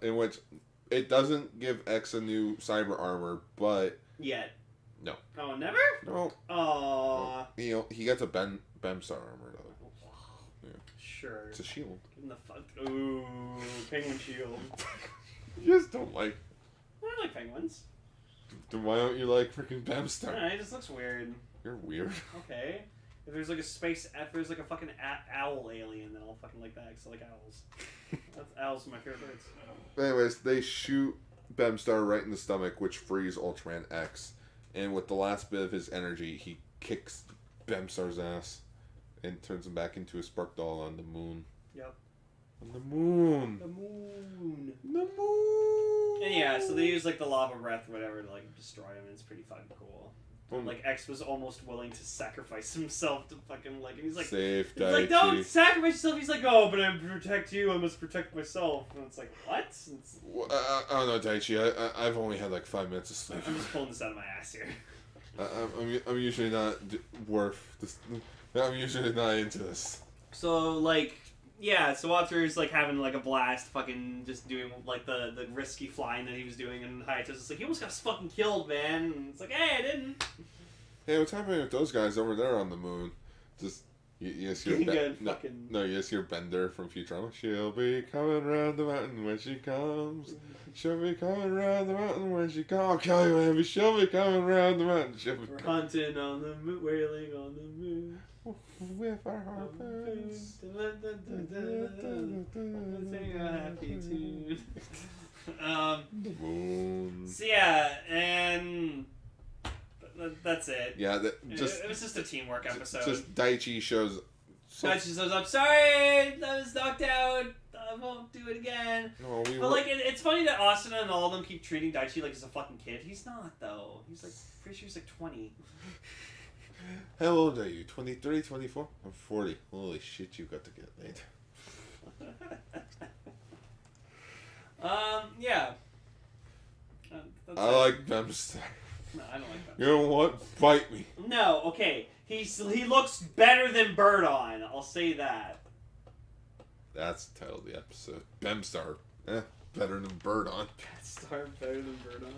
In which it doesn't give X a new cyber armor, but yet. No. Oh, never? No. Aww. No. He gets a Bemstar armor though. Yeah. Sure. It's a shield. Give him the fuck. Ooh, penguin shield. You just don't like. I don't like penguins. Then why don't you like freaking Bemstar? I don't know, it just looks weird. You're weird. Okay. If there's like a a fucking owl alien, then I'll fucking like that, because I like owls. Owls are my favorite birds. Anyways, they shoot Bemstar right in the stomach, which frees Ultraman X. And with the last bit of his energy, he kicks Bemstar's ass and turns him back into a spark doll on the moon. Yep. On the moon. The moon. The moon. And yeah, so they use like the lava breath or whatever to like destroy him, and it's pretty fucking cool. Like X was almost willing to sacrifice himself to fucking like, and he's like, Safe, he's like, don't sacrifice yourself. He's like, oh, but I protect you. I must protect myself. And it's like, what? I don't know, Daichi. I've only had like 5 minutes of sleep. I'm just pulling this out of my ass here. I'm usually not worth this. I'm usually not into this. So like, yeah. So Walter's like having like a blast, fucking just doing like the risky flying that he was doing, and Hayato's like, he almost got us fucking killed, man. And it's like, hey, I didn't. Hey, what's happening with those guys over there on the moon? Just you just hear you just hear Bender from Futurama. She'll be coming round the mountain when she comes. She'll be coming round the mountain when she comes. I'll kill you, baby. She'll be coming round the mountain. We're hunting on the moon, wailing on the moon. With our harpoons. Sing a happy tune. The moon. So yeah, and that's it. Yeah, it was just a teamwork episode. Just Daichi shows. Daichi says, "I'm sorry, I was knocked out. I won't do it again." No, like, it's funny that Austin and all of them keep treating Daichi like he's a fucking kid. He's not, though. He's like, pretty sure he's like 20. How old are you? 23, 24? I'm 40. Holy shit, you got to get laid. Yeah. I like Bemstar. No, I don't like Bemstar. You know what? Bite me. No, okay. He looks better than Birdon. I'll say that. That's the title of the episode. Bemstar. Better than Birdon. Bemstar better than Birdon.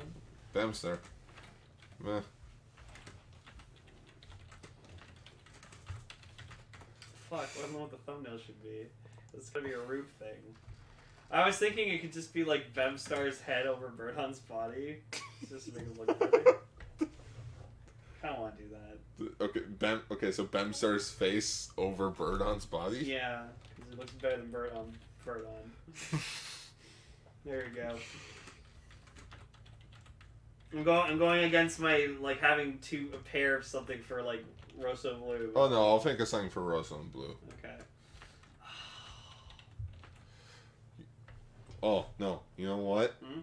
Bemstar. Meh. Fuck, I don't know what the thumbnail should be. It's gonna be a roof thing. I was thinking it could just be like Bemstar's head over Birdon's body. Just to make it look better. I don't want to do that. Okay, so Bemstar's face over Birdon's body? Yeah, because it looks better than Birdon. There you go. I'm going against my, like, having a pair of something for, like, Rosa Blue. Oh no, I'll think of something for Rosa and Blue. Okay. Oh, no. You know what? Hmm?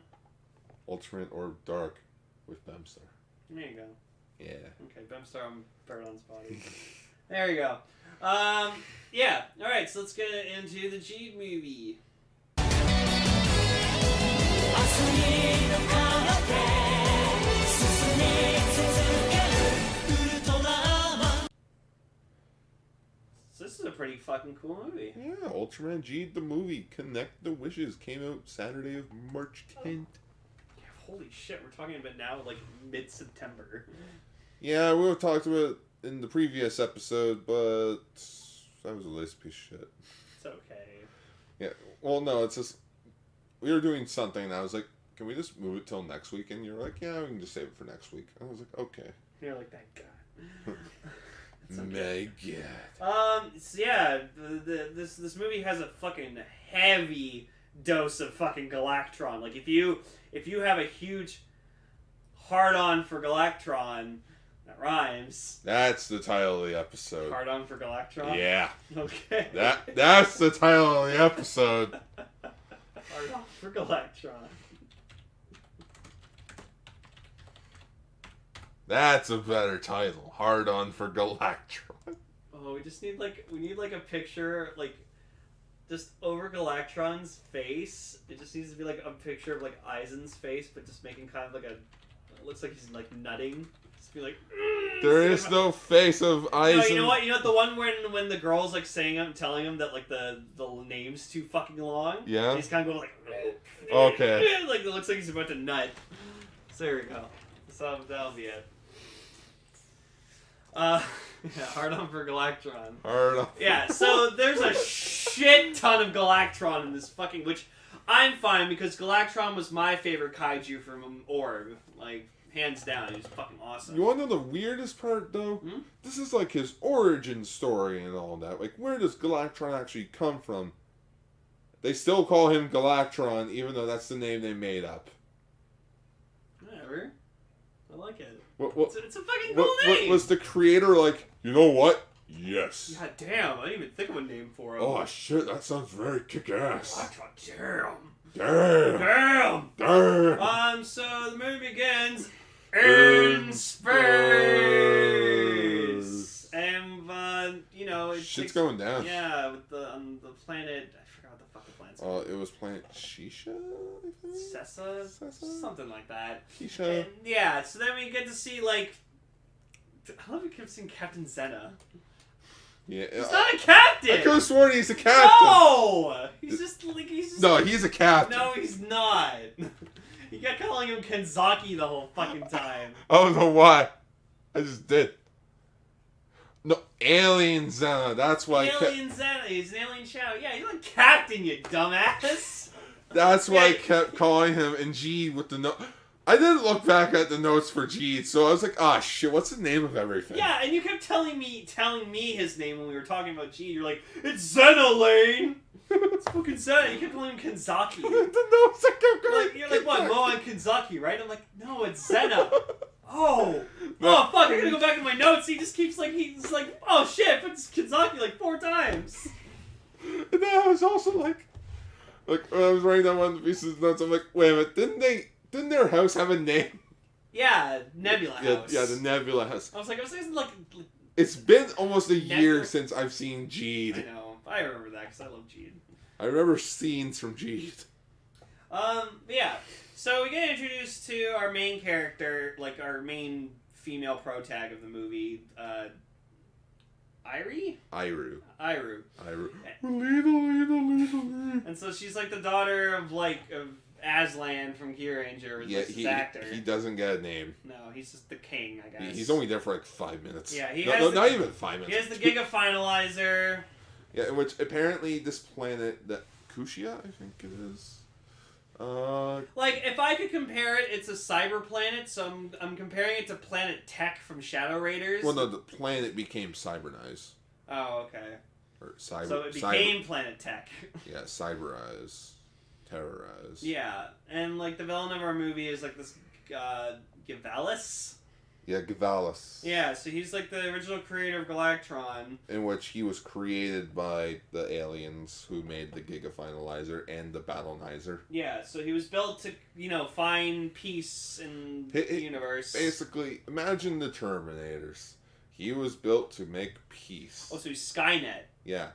Ultimate or Dark with Bemstar. There you go. Yeah. Okay, Bemstar on Birdon's body. There you go. Yeah. Alright, so let's get into the Geed movie. So this is a pretty fucking cool movie. Yeah, Ultraman Geed the movie, Connect the Wishes, came out Saturday of March 10th. Yeah, holy shit, we're talking about now like mid-September. Yeah, we talked about it in the previous episode, but that was a lazy piece of shit. It's okay. Yeah, well, no, it's just, we were doing something, and I was like, can we just move it till next week? And you're like, yeah, we can just save it for next week. And I was like, okay. You're like, thank God. My God. So yeah, this movie has a fucking heavy dose of fucking Galactron. Like, if you have a huge hard-on for Galactron, that rhymes. That's the title of the episode. Hard-on for Galactron? Yeah. Okay. That's the title of the episode. Hard-on for Galactron. That's a better title. HARDON for Galactron. Oh, we need like a picture like just over Galactron's face. It just needs to be like a picture of like Eisen's face, but just making kind of like it looks like he's like nutting. Just be like. There is no face of Eisen. No, you know what? You know what? The one when the girl's like telling him that like the name's too fucking long. Yeah. And he's kind of going like. Okay. Like it looks like he's about to nut. So there we go. So that'll be it. Yeah, hard on for Galactron. Hard on. Yeah, so there's a shit ton of Galactron in this fucking, which I'm fine because Galactron was my favorite kaiju from Orb, like hands down. He's fucking awesome. You want to know the weirdest part though? Hmm? This is like his origin story and all that. Like, where does Galactron actually come from? They still call him Galactron, even though that's the name they made up. Whatever. I like it. It's a fucking cool name. Was the creator like, you know what? Yes. God damn, I didn't even think of a name for him. Oh shit, that sounds very kick-ass. Galactron, Damn. damn. Damn. So the movie begins in space. And, you know, it shit's takes, going down. Yeah, with on the planet, I forgot what the fuck the planet's called. It was planet Shisha, I think? Sessa? Something like that. Kisha. And, yeah, so then we get to see, like, I love we kept seeing Captain Zena. Yeah. He's not a captain! I could have sworn he's a captain! No! He's just, like, No, he's a captain. No, he's not. You kept calling him Kenzaki the whole fucking time. I don't know why. I just did. No, Alien Zena. That's why. Alien Zena. He's an alien shadow. Yeah, he's not captain, you dumbass. That's why I kept calling him and Geed with the note. I didn't look back at the notes for Geed, so I was like, ah, shit, what's the name of everything? Yeah, and you kept telling me his name when we were talking about Geed. You're like, it's Zena Lane. It's fucking Zena. You kept calling him Kenzaki. The notes I kept going. You're like, what, Moa and Kenzaki, right? I'm like, no, it's Zena. Oh, fuck, I gotta go back to my notes. He just keeps like, he's like, oh shit, it's Kenzaki like 4 times. And then I was also like when I was writing down one of the pieces of notes, I'm like, wait a minute, didn't their house have a name? Yeah, Nebula House. Yeah, the Nebula House. I was saying like it's been almost a year since I've seen Geed. I know. I remember that because I love Geed. I remember scenes from Geed. Yeah. So we get introduced to our main character, like our main female protag of the movie, Irie? Iru. And so she's like the daughter of Aslan from Kyuranger, this actor. He doesn't get a name. No, he's just the king, I guess. He's only there for like 5 minutes. Yeah, not even 5 minutes. He has the Giga Finalizer. Yeah, which apparently this planet, that Kushia, I think it is. If I could compare it, it's a cyber planet, so I'm comparing it to Planet Tech from Shadow Raiders. Well, no, the planet became Cybernized. Oh, okay. Or cyber. So it became Planet Tech. Yeah, Cyberize. Terrorize. Yeah, and the villain of our movie is this Givalis. Yeah, Givalis. Yeah, so he's the original creator of Galactron. In which he was created by the aliens who made the Giga Finalizer and the Battlenizer. Yeah, so he was built to, find peace in the universe. Basically, imagine the Terminators. He was built to make peace. Oh, so he's Skynet. Yeah.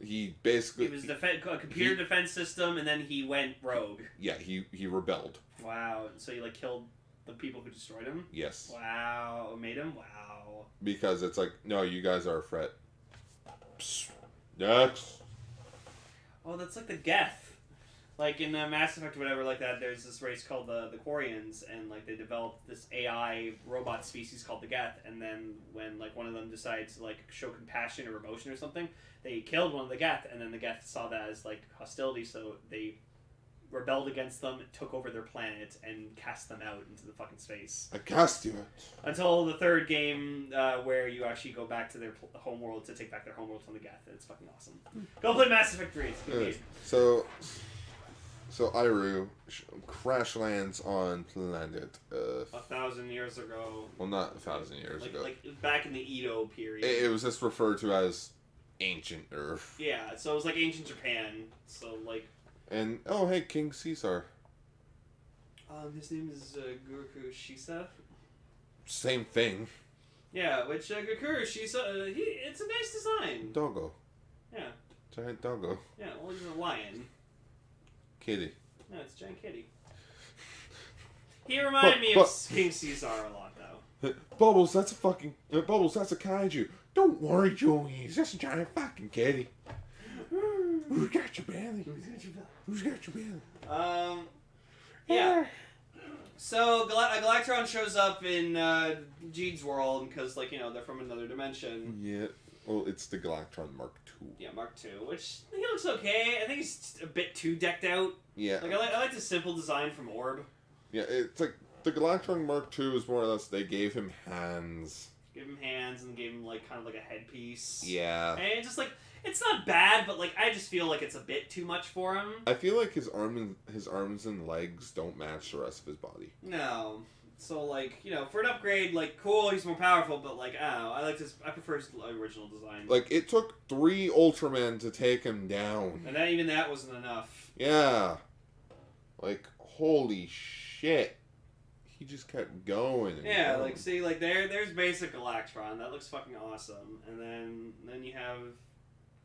He basically... It was a computer defense system, and then he went rogue. Yeah, he rebelled. Wow, so he killed the people who destroyed him? Yes. Wow, made him? Wow. Because it's no, you guys are a threat. Psst. Next. Oh, that's the Geth. In Mass Effect or whatever there's this race called the Quarians, and they developed this AI robot species called the Geth, and then when one of them decided to show compassion or emotion or something, they killed one of the Geth, and then the Geth saw that as hostility, so they rebelled against them, took over their planet, and cast them out into the fucking space. I cast you out. Until the third game, where you actually go back to their homeworld to take back their homeworld from the Geth, and it's fucking awesome. Go play Mass Effect 3. It's a good game. So Iru crash lands on planet Earth. 1,000 years ago. Well, not 1,000 years ago. Back in the Edo period. It was just referred to as ancient Earth. Yeah, so it was ancient Japan. So And oh hey, King Caesar. His name is Guruku Shisa. same thing. Yeah, which Gakura, it's a nice design. Doggo. Yeah. Giant doggo. Yeah, well, he's a lion. Kitty. No, it's a giant kitty. He reminded me of King Caesar a lot, though. Bubbles, that's a fucking... Bubbles, that's a kaiju. Don't worry, Joey. He's just a giant fucking kitty. Who's got your belly? Who's got your belly? Yeah. So, Galactron shows up in Geed's world because, like, you know, they're from another dimension. Yeah. Well, it's the Galactron Mark II. Yeah, Mark II, which he looks okay. I think he's a bit too decked out. Yeah. Like, I like the simple design from Orb. Yeah, it's like the Galactron Mark II is more or less they gave him hands. Gave him hands and gave him like kind of like a headpiece. Yeah. And it's just like it's not bad, but like I just feel like it's a bit too much for him. I feel like his arms and legs don't match the rest of his body. No. So like, you know, for an upgrade, like cool, he's more powerful, but like I don't know, I prefer his original design. Like it took 3 Ultramen to take him down. And even that wasn't enough. Yeah. Like holy shit. He just kept going. And yeah, going. like see, like there's basic Galactron. That looks fucking awesome. And then you have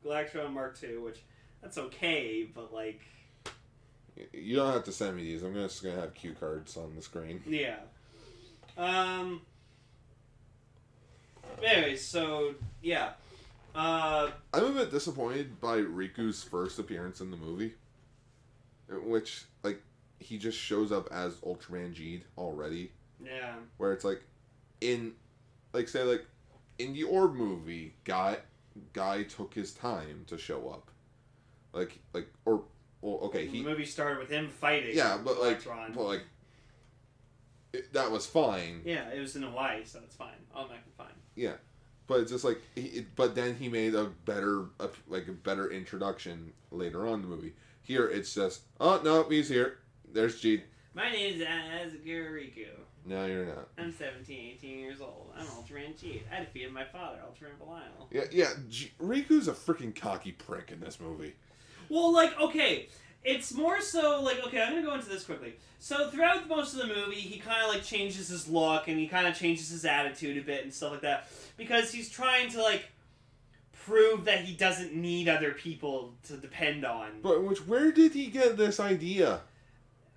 Galactron Mark II, which that's okay, but like you don't have to send me these. I'm just gonna have cue cards on the screen. Yeah. Anyway, so yeah. I'm a bit disappointed by Riku's first appearance in the movie, which like he just shows up as Ultraman Geed already. Yeah. Where it's like, in the Orb movie, guy took his time to show up, the movie started with him fighting. Yeah, but Electron. That was fine. Yeah, it was in Hawaii, so it's fine. Automatically fine. Yeah, but it's just like, but then he made a better introduction later on in the movie. Here it's just, oh no, he's here. There's Geed. My name is Riku. No, you're not. I'm 18 years old. I'm Ultraman Geed. I defeated my father, Ultraman Belial. Yeah. Riku's a freaking cocky prick in this movie. Well, like, okay, it's more so, like, okay, I'm gonna go into this quickly. So, throughout most of the movie, he kind of, like, changes his look, and he kind of changes his attitude a bit and stuff like that, because he's trying to, like, prove that he doesn't need other people to depend on. But where did he get this idea?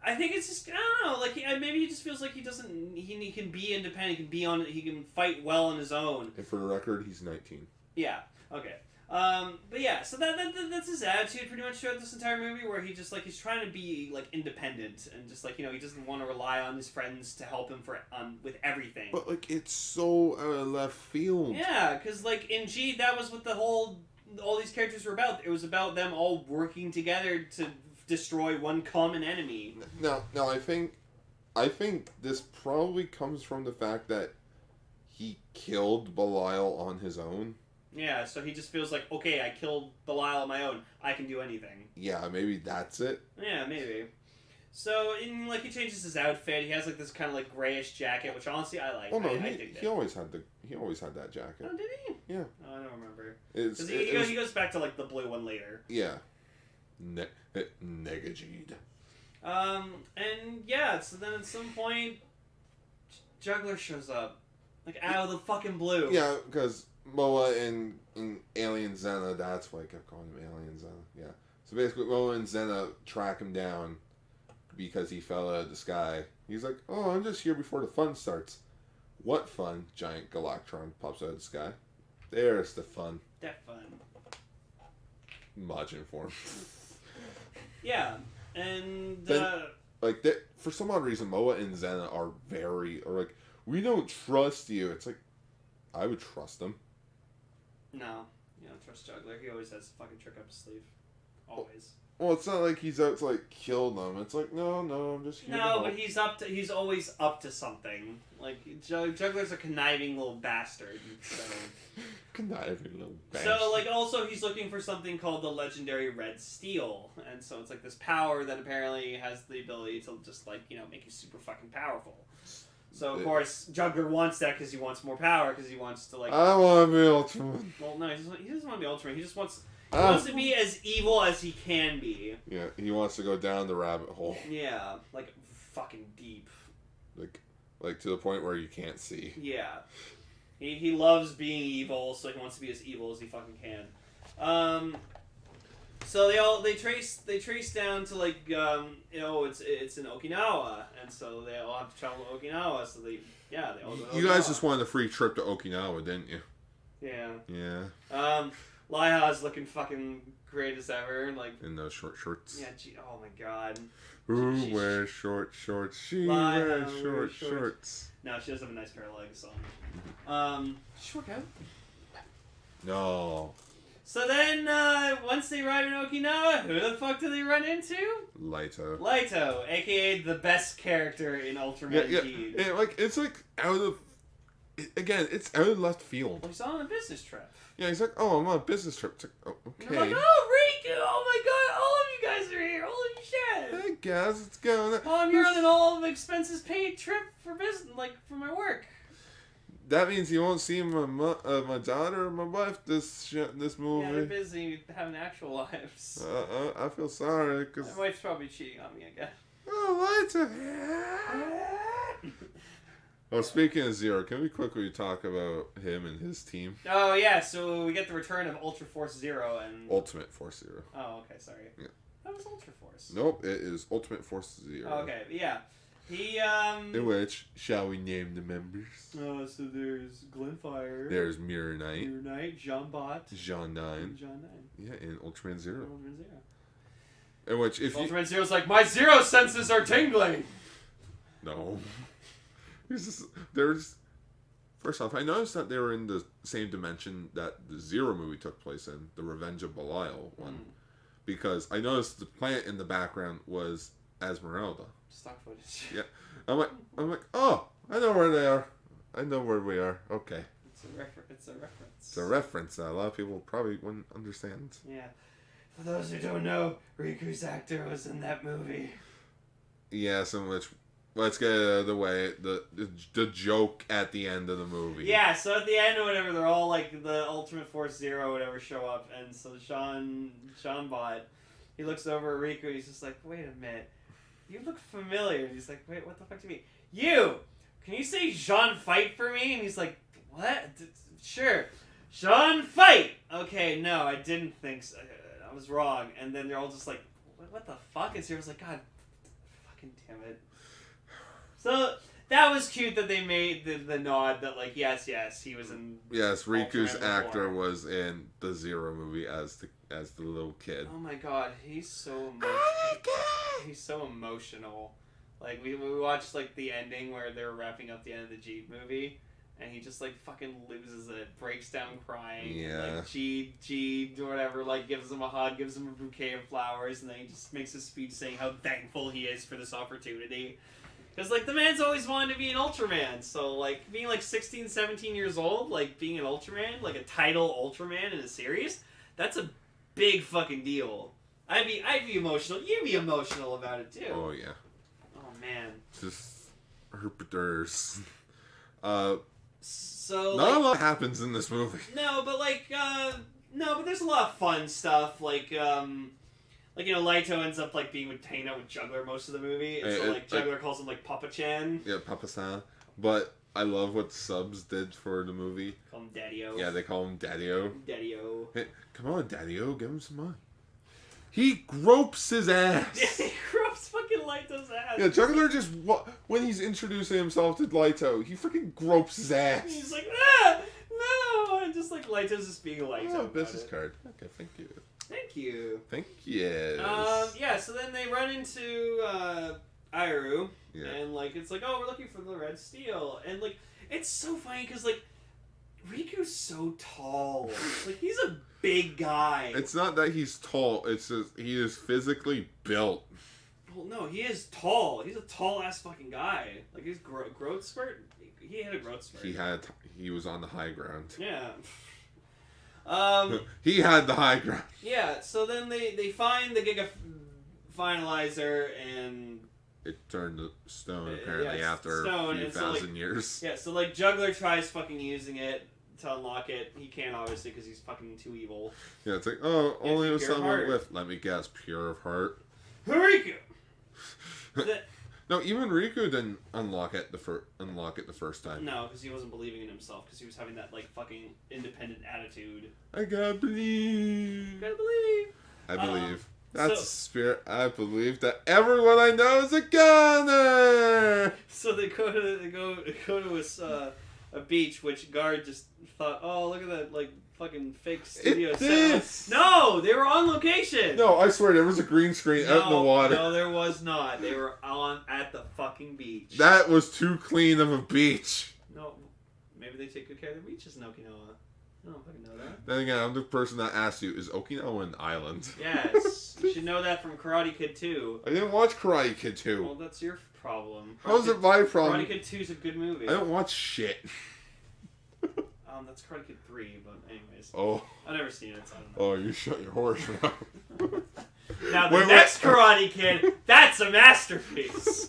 I think it's just, I don't know, like, maybe he just feels like he can be independent, he can fight well on his own. And for the record, he's 19. Yeah, okay. But yeah, so that's his attitude pretty much throughout this entire movie, where he just, like, he's trying to be, like, independent, and just, like, you know, he doesn't want to rely on his friends to help him with everything. But, like, it's so left field. Yeah, because, like, in Geed, that was what all these characters were about. It was about them all working together to destroy one common enemy. No, I think this probably comes from the fact that he killed Belial on his own. Yeah, so he just feels like, okay, I killed Belial on my own. I can do anything. Yeah, maybe that's it. Yeah, maybe. So, like, he changes his outfit. He has, like, this kind of, like, grayish jacket, which, honestly, I like. Oh, no, he always had that jacket. Oh, did he? Yeah. Oh, I don't remember. Because he goes back to, like, the blue one later. Yeah. Negageed. And, yeah, so then at some point, Juggler shows up. Like, out of the fucking blue. Yeah, because Moa and Alien Zena, that's why I kept calling him Alien Zena. Yeah. So basically, Moa and Zena track him down because he fell out of the sky. He's like, oh, I'm just here before the fun starts. What fun? Giant Galactron pops out of the sky. There's the fun. That fun. Majin form. Yeah. And, then, for some odd reason, Moa and Zena are we don't trust you. It's like, I would trust them. No, you don't trust Juggler. He always has a fucking trick up his sleeve. Always. Well, it's not like he's out to, like, kill them. It's like, no, I'm just here. No, but he's always up to something. Like, Juggler's a conniving little bastard. So. Conniving little bastard. So, like, also he's looking for something called the legendary Red Steel. And so it's like this power that apparently has the ability to just, like, you know, make you super fucking powerful. So, of course, Juggler wants that because he wants more power, because he wants to, like... I want to be Ultraman. Well, no, he doesn't want to be Ultraman. He just wants... He wants to be as evil as he can be. Yeah, he wants to go down the rabbit hole. Yeah, like, fucking deep. Like, Like, to the point where you can't see. Yeah. He loves being evil, so he wants to be as evil as he fucking can. So they trace down to like it's in Okinawa, and so they all have to travel to Okinawa. So they all go to You guys Okinawa. just wanted a free trip to Okinawa, didn't you? Yeah. Yeah. Laiha's looking fucking great as ever, like In those short shorts. yeah. Oh my god. Who wears short shorts? She Laiha wears short shorts. No, she does have a nice pair of legs. So. Short out. No. So then, once they arrive in Okinawa, who the fuck do they run into? Laito. Laito, aka the best character in Ultraman Geed. Yeah, like, it's like out of... Again, it's out of left field. Well, he's on a business trip. Yeah, he's like, oh, I'm on a business trip. It's like, oh, okay. And I'm like, oh, Riku! Oh my god, all of you guys are here! Holy shit! Hey, guys, it's going on. Oh, I'm here on an all-expenses paid trip for business, like, for my work. That means you won't see my daughter or my wife this movie. Yeah, they're busy having actual lives. I feel sorry, because... My wife's probably cheating on me, I guess. Oh, Laito! Oh, speaking of Zero, can we quickly talk about him and his team? Oh, yeah, so we get the return of Ultra Force Zero and... Ultimate Force Zero. Oh, okay, sorry. Yeah. That was Ultra Force. Nope, it is Ultimate Force Zero. Oh, okay, yeah. He, In which, shall we name the members? Oh, so there's Glenfire. There's Mirror Knight. Mirror Knight, Jean Bot. Jean 9. John 9. Yeah, and Ultraman Zero. Ultraman Zero. In which, if Ultraman Zero's like, my Zero senses are tingling! No. There's... First off, I noticed that they were in the same dimension that the Zero movie took place in, the Revenge of Belial one. Because I noticed the plant in the background was Esmeralda. Stock footage. Yeah. I'm like, oh, I know where they are. I know where we are. Okay. It's a reference. It's a reference that a lot of people probably wouldn't understand. Yeah. For those who don't know, Riku's actor was in that movie. Yes, in which, let's get it out of the way, the joke at the end of the movie. Yeah, so at the end or whatever, they're all like the Ultimate Force Zero or whatever show up, and so Sean Bot, he looks over at Riku, he's just like, wait a minute, you look familiar. And he's like, wait, what the fuck do you mean? You! Can you say Jean Fight for me? And he's like, what? Sure. Jean Fight! Okay, no, I didn't think so. I was wrong. And then they're all just like, what the fuck? And Zero's like, God, fucking damn it. So, that was cute that they made the nod that, like, yes, he was in... Yes, Riku's Ultraman actor before. was in the Zero movie as the little kid. Oh my god, he's so emotional. Oh my god! He's so emotional. Like, we watched, like, the ending where they're wrapping up the end of the Geed movie, and he just, like, fucking loses it, breaks down crying. Yeah. And, like, Geed, or whatever, like, gives him a hug, gives him a bouquet of flowers, and then he just makes a speech saying how thankful he is for this opportunity. Because, like, the man's always wanted to be an Ultraman, so, like, being, like, 16, 17 years old, like, being an Ultraman, like, a title Ultraman in a series, that's a big fucking deal. I'd be emotional. You'd be emotional about it, too. Oh, yeah. Oh, man. Just herpeters. So, Not like, a lot happens in this movie. no, but, like, but there's a lot of fun stuff, like, you know, Laito ends up, like, hanging out with Juggler most of the movie, and so, like, Juggler calls him, like, Papa-chan. Yeah, Papa-san. But I love what subs did for the movie. Call him Daddy-O. Yeah, they call him Daddy-O. Daddy-O. Hey, come on, Daddy-O, give him some money. He gropes his ass. Yeah, he gropes fucking Laito's ass. Yeah, Juggler just, when he's introducing himself to Laito, he freaking gropes his ass. He's like, no! And just, like, Laito's just being Laito. Oh, business card. Okay, thank you. Thank you. Thank you. Yeah, so then they run into, Airu, Yeah. and, like, it's like, oh, we're looking for the red steel. And, like, it's so funny, because, like, Riku's so tall. Like, he's a big guy. It's not that he's tall, it's just he is physically built. Well, no, he is tall. He's a tall-ass fucking guy. Like, his growth spurt, he had a growth spurt. He was on the high ground. Yeah. He had the high ground. Yeah, so then they find the Giga Finalizer, and... It turned to stone, apparently, yeah, after stone, a few and so, thousand like, years. Yeah, so, like, Juggler tries fucking using it to unlock it. He can't, obviously, because he's fucking too evil. Yeah, it's like, oh, only pure with someone heart. with, let me guess, pure of heart. Riku! No, even Riku didn't unlock it the first time. No, because he wasn't believing in himself, because he was having that, like, fucking independent attitude. I gotta believe. Gotta believe. I believe. That's the spirit. I believe that everyone I know is a gunner. So they go to a beach, which Guard just thought, oh, look at that, like, fucking fake studio set. No, they were on location. No, I swear there was a green screen out in the water. No, there was not. They were at the fucking beach. That was too clean of a beach. No, maybe they take good care of the beaches in Okinawa. I don't fucking know that. Then again, I'm the person that asked you, is Okinawa an island? Yes. You should know that from Karate Kid 2. I didn't watch Karate Kid 2. Well, that's your problem. How is it my problem? Karate Kid 2 is a good movie. I don't watch shit. That's Karate Kid 3, but anyways. Oh. I've never seen it, so I don't know. Oh, you shut your horse mouth. Now, the next Karate Kid, that's a masterpiece.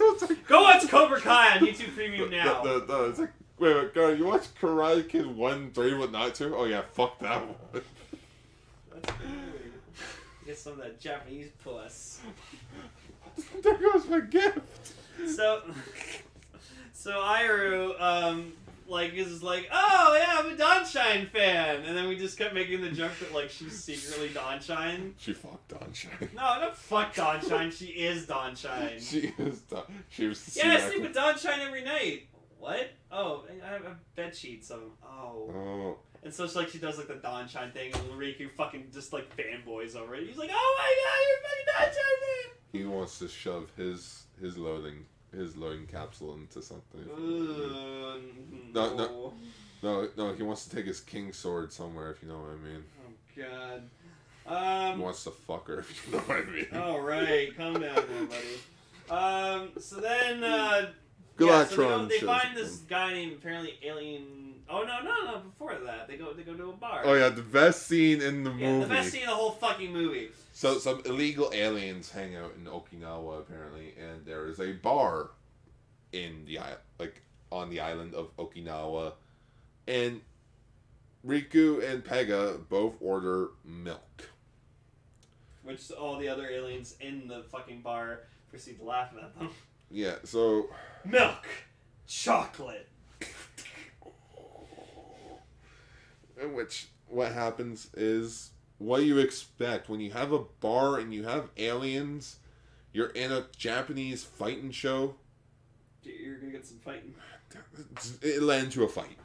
Go watch Cobra Kai on YouTube Premium now. No, it's like, wait, God, you watch Karate Kid 1, 3, but not 2? Oh, yeah, fuck that one. That's a good movie. Get some of that Japanese puss. There goes my gift. So Iru, is like, oh yeah, I'm a Dawnshine fan, and then we just kept making the joke that like she's secretly Dawnshine. She fucked Dawnshine. No, not fuck Dawnshine. She is Dawnshine. She is. She was. Yeah, I sleep with Dawnshine every night. What? Oh, I have bed sheets. Oh. And so she does like the Dawnshine thing, and Riku fucking just like fanboys over it. He's like, oh my god, you're fucking Dawnshine man. He wants to shove his loading capsule into something. No, he wants to take his king sword somewhere, if you know what I mean. Oh god. He wants to fuck her, if you know what I mean. Alright, calm down there, buddy. So then, GALACTRON they find this guy named apparently Alien. Oh no! Before that, they go to a bar. Oh yeah, the best scene in the movie. Yeah, the best scene in the whole fucking movie. So some illegal aliens hang out in Okinawa apparently, and there is a bar in the on the island of Okinawa, and Riku and Pega both order milk, which all the other aliens in the fucking bar proceed to laugh at them. Yeah, so milk, chocolate. In which what happens is what you expect when you have a bar and you have aliens. You're in a Japanese fighting show. You're gonna get some fighting. It led into a fight.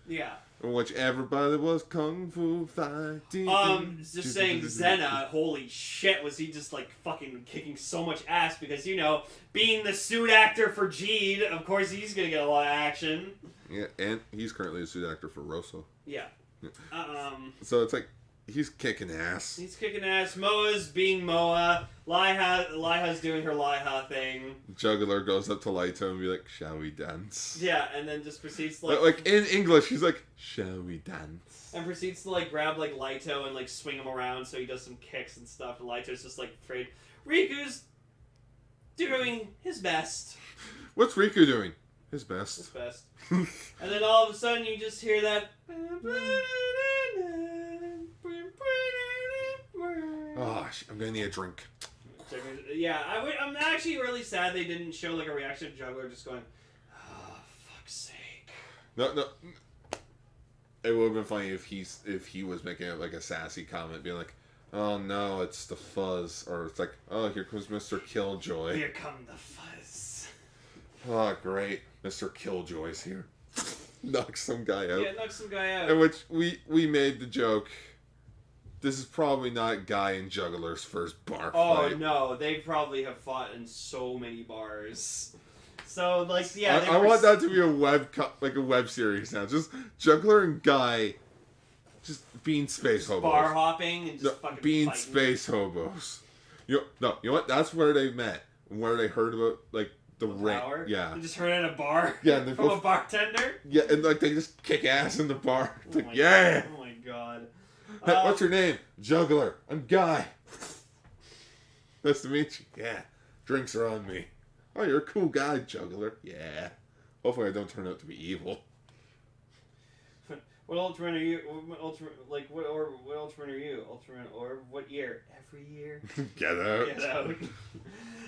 Yeah. In which everybody was kung fu fighting. Just saying, Zena, holy shit, was he just like fucking kicking so much ass because, you know, being the suit actor for Geed, of course he's gonna get a lot of action. Yeah, and he's currently a suit actor for Rosso. Yeah. So it's like, he's kicking ass. He's kicking ass. Moa's being Moa. Laiha's doing her Laiha thing. Juggler goes up to Laito and be like, shall we dance? Yeah, and then just proceeds to like in English, he's like, shall we dance? And proceeds to like grab like Laito and like swing him around so he does some kicks and stuff. And Laito's just like afraid. Riku's doing his best. What's Riku doing? His best. His best. And then all of a sudden you just hear that. Oh, I'm gonna need a drink. Yeah, I'm actually really sad they didn't show like a reaction to Juggler just going, oh, fuck's sake. No. It would have been funny if he was making like a sassy comment, being like, oh no, it's the fuzz, or it's like, oh, here comes Mr. Killjoy. Here come the fuzz. Oh, great. Mr. Killjoy's here. Knocks some guy out. Yeah, knocks some guy out. In which we made the joke, this is probably not Guy and Juggler's first bar fight. Oh, no. They probably have fought in so many bars. So, like, yeah. I want that to be a web series now. Just Juggler and Guy just being space hobos. Bar hopping and just fucking being fighting. Space hobos. You know what? That's where they met. Where they heard about, like, the ring. Yeah. They just heard at a bar? Yeah. And from a bartender? Yeah, and, like, they just kick ass in the bar. It's like, yeah! Oh, my God. Hey, what's your name? Juggler. I'm Guy. Nice to meet you. Yeah. Drinks are on me. Oh, you're a cool guy, Juggler. Yeah. Hopefully I don't turn out to be evil. What Ultraman are you? What Ultraman are you? Ultraman or what year? Every year. Get out. Get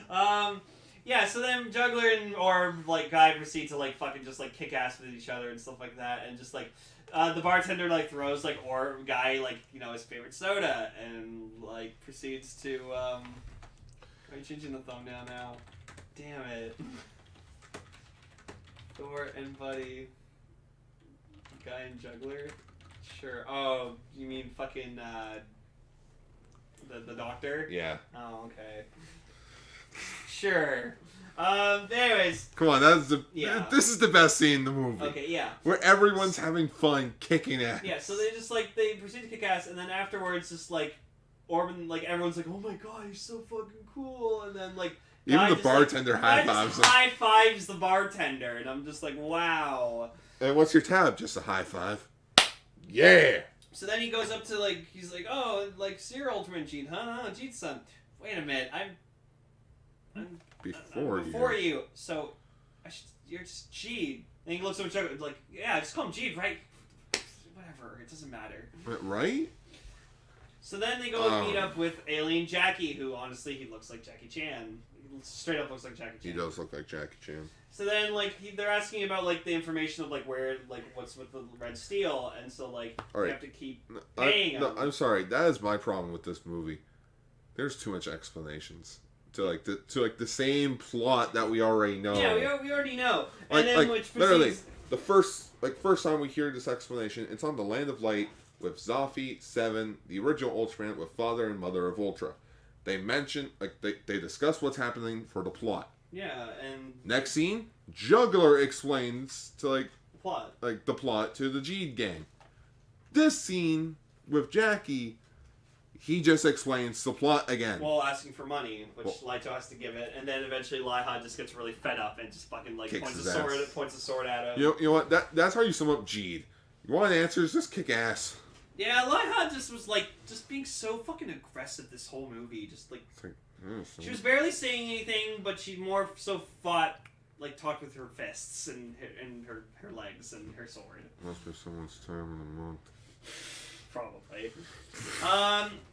out. Yeah, so then Juggler and Orb, like, Guy proceed to, like, fucking just, like, kick ass with each other and stuff like that, and just, like, the bartender, like, throws, like, Orb, Guy, like, you know, his favorite soda, and, like, proceeds to, are you changing the thumbnail now? Damn it. Thor and Buddy. Guy and Juggler? Sure. Oh, you mean fucking, the doctor? Yeah. Oh, okay. Sure. Anyways. Come on, this is the best scene in the movie. Okay, yeah. Where everyone's having fun kicking ass. Yeah, so they just, like, they proceed to kick ass, and then afterwards, just, like, Orban, like, everyone's like, oh my god, you're so fucking cool, and then, like, even the bartender high fives him. High fives the bartender, and I'm just like, wow. And what's your tab? Just a high five. Yeah! So then he goes up to, like, he's like, oh, like, so you're Ultraman Geed, huh? Geed's son. Wait a minute, I'm before you. So, you're just Geed. And he looks over Chuck, like, yeah, just call him Geed, right? Whatever, it doesn't matter. Right? So then they go and meet up with Alien Jackie, who, honestly, he looks like Jackie Chan. He straight up looks like Jackie Chan. He does look like Jackie Chan. So then, like, they're asking about, like, the information of, like, where, like, what's with the red steel, and so, like, you have to keep paying them. I'm sorry, that is my problem with this movie. There's too much explanations to the same plot that we already know. Yeah, we already know. Like, and then, which literally, the first time we hear this explanation, it's on the Land of Light with Zafi, Seven, the original Ultraman with Father and Mother of Ultra. They mention, like, they discuss what's happening for the plot. Yeah, and next scene, Juggler explains to, like, the plot to the Geed gang. This scene with Jackie, he just explains the plot again. While asking for money, which Laito has to give it, and then eventually Laiha just gets really fed up and just fucking, like, points a sword at him. You know what? That's how you sum up Geed. You want answers? Just kick ass. Yeah, Laiha just was, like, just being so fucking aggressive this whole movie. Just, like, she was barely saying anything, but she more so talked with her fists and her legs and her sword. Must be someone's time in the month. Probably.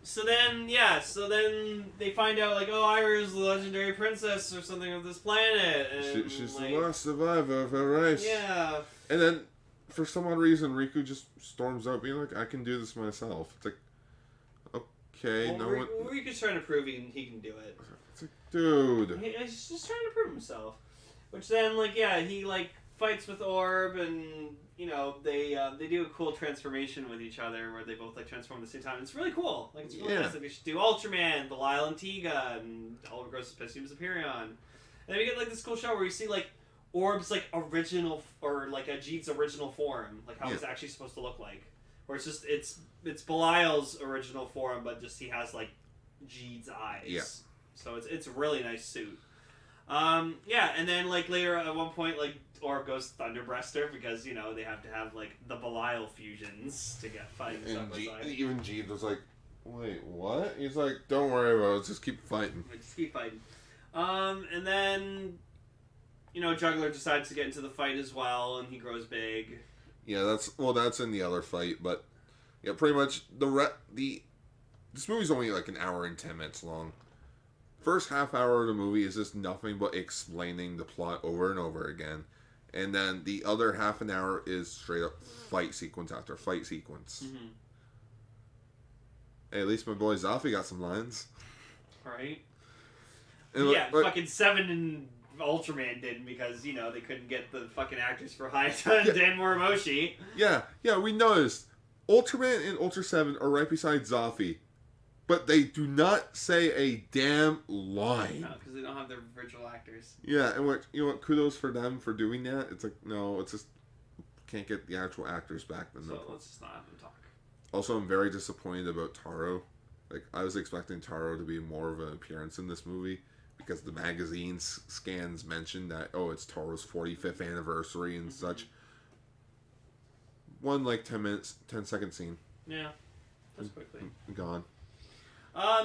So then they find out, like, oh, Ira is the legendary princess or something of this planet. And, she's the last survivor of her race. Yeah. And then, for some odd reason, Riku just storms out being like, I can do this myself. It's like, okay, Riku's trying to prove he can do it. It's like, dude. He's just trying to prove himself. Which then, like, yeah, he, like, fights with Orb, and, you know, they do a cool transformation with each other where they both, like, transform at the same time. It's really cool. Like, it's really nice. Like, they should do Ultraman, Belial and Tiga, and Oliver Gross's Pestium Superion. And then we get, like, this cool show where you see, like, Orb's, like, original, or, like, a Geed's original form. Like, how it's actually supposed to look like. Where it's just, it's Belial's original form, but just he has, like, Geed's eyes. Yeah. So it's a really nice suit. And then, like, later at one point, like, Orb goes Thunderbreaster because, you know, they have to have, like, the Belial fusions to get fighting side by side. Even Geed was like, wait, what? He's like, don't worry about it, just keep fighting. Just keep fighting. And then, you know, Juggler decides to get into the fight as well, and he grows big. Yeah, that's in the other fight, but, yeah, pretty much, this movie's only, like, an hour and 10 minutes long. First half hour of the movie is just nothing but explaining the plot over and over again. And then the other half an hour is straight up fight sequence after fight sequence. Mm-hmm. Hey, at least my boy Zafi got some lines. Right. And fucking Seven and Ultraman didn't because, you know, they couldn't get the fucking actors for Hayata and Dan Morimoshi. Yeah, we noticed. Ultraman and Ultra 7 are right beside Zafi. But they do not say a damn line. No, because they don't have their virtual actors. Yeah, and you know what? Kudos for them for doing that. It's like, no, it's just can't get the actual actors back. Then so let's just not have them talk. Also, I'm very disappointed about Taro. Like, I was expecting Taro to be more of an appearance in this movie because the magazine scans mentioned that, oh, it's Taro's 45th anniversary and such. One, like, 10-second scene. Yeah, that's quickly. Gone.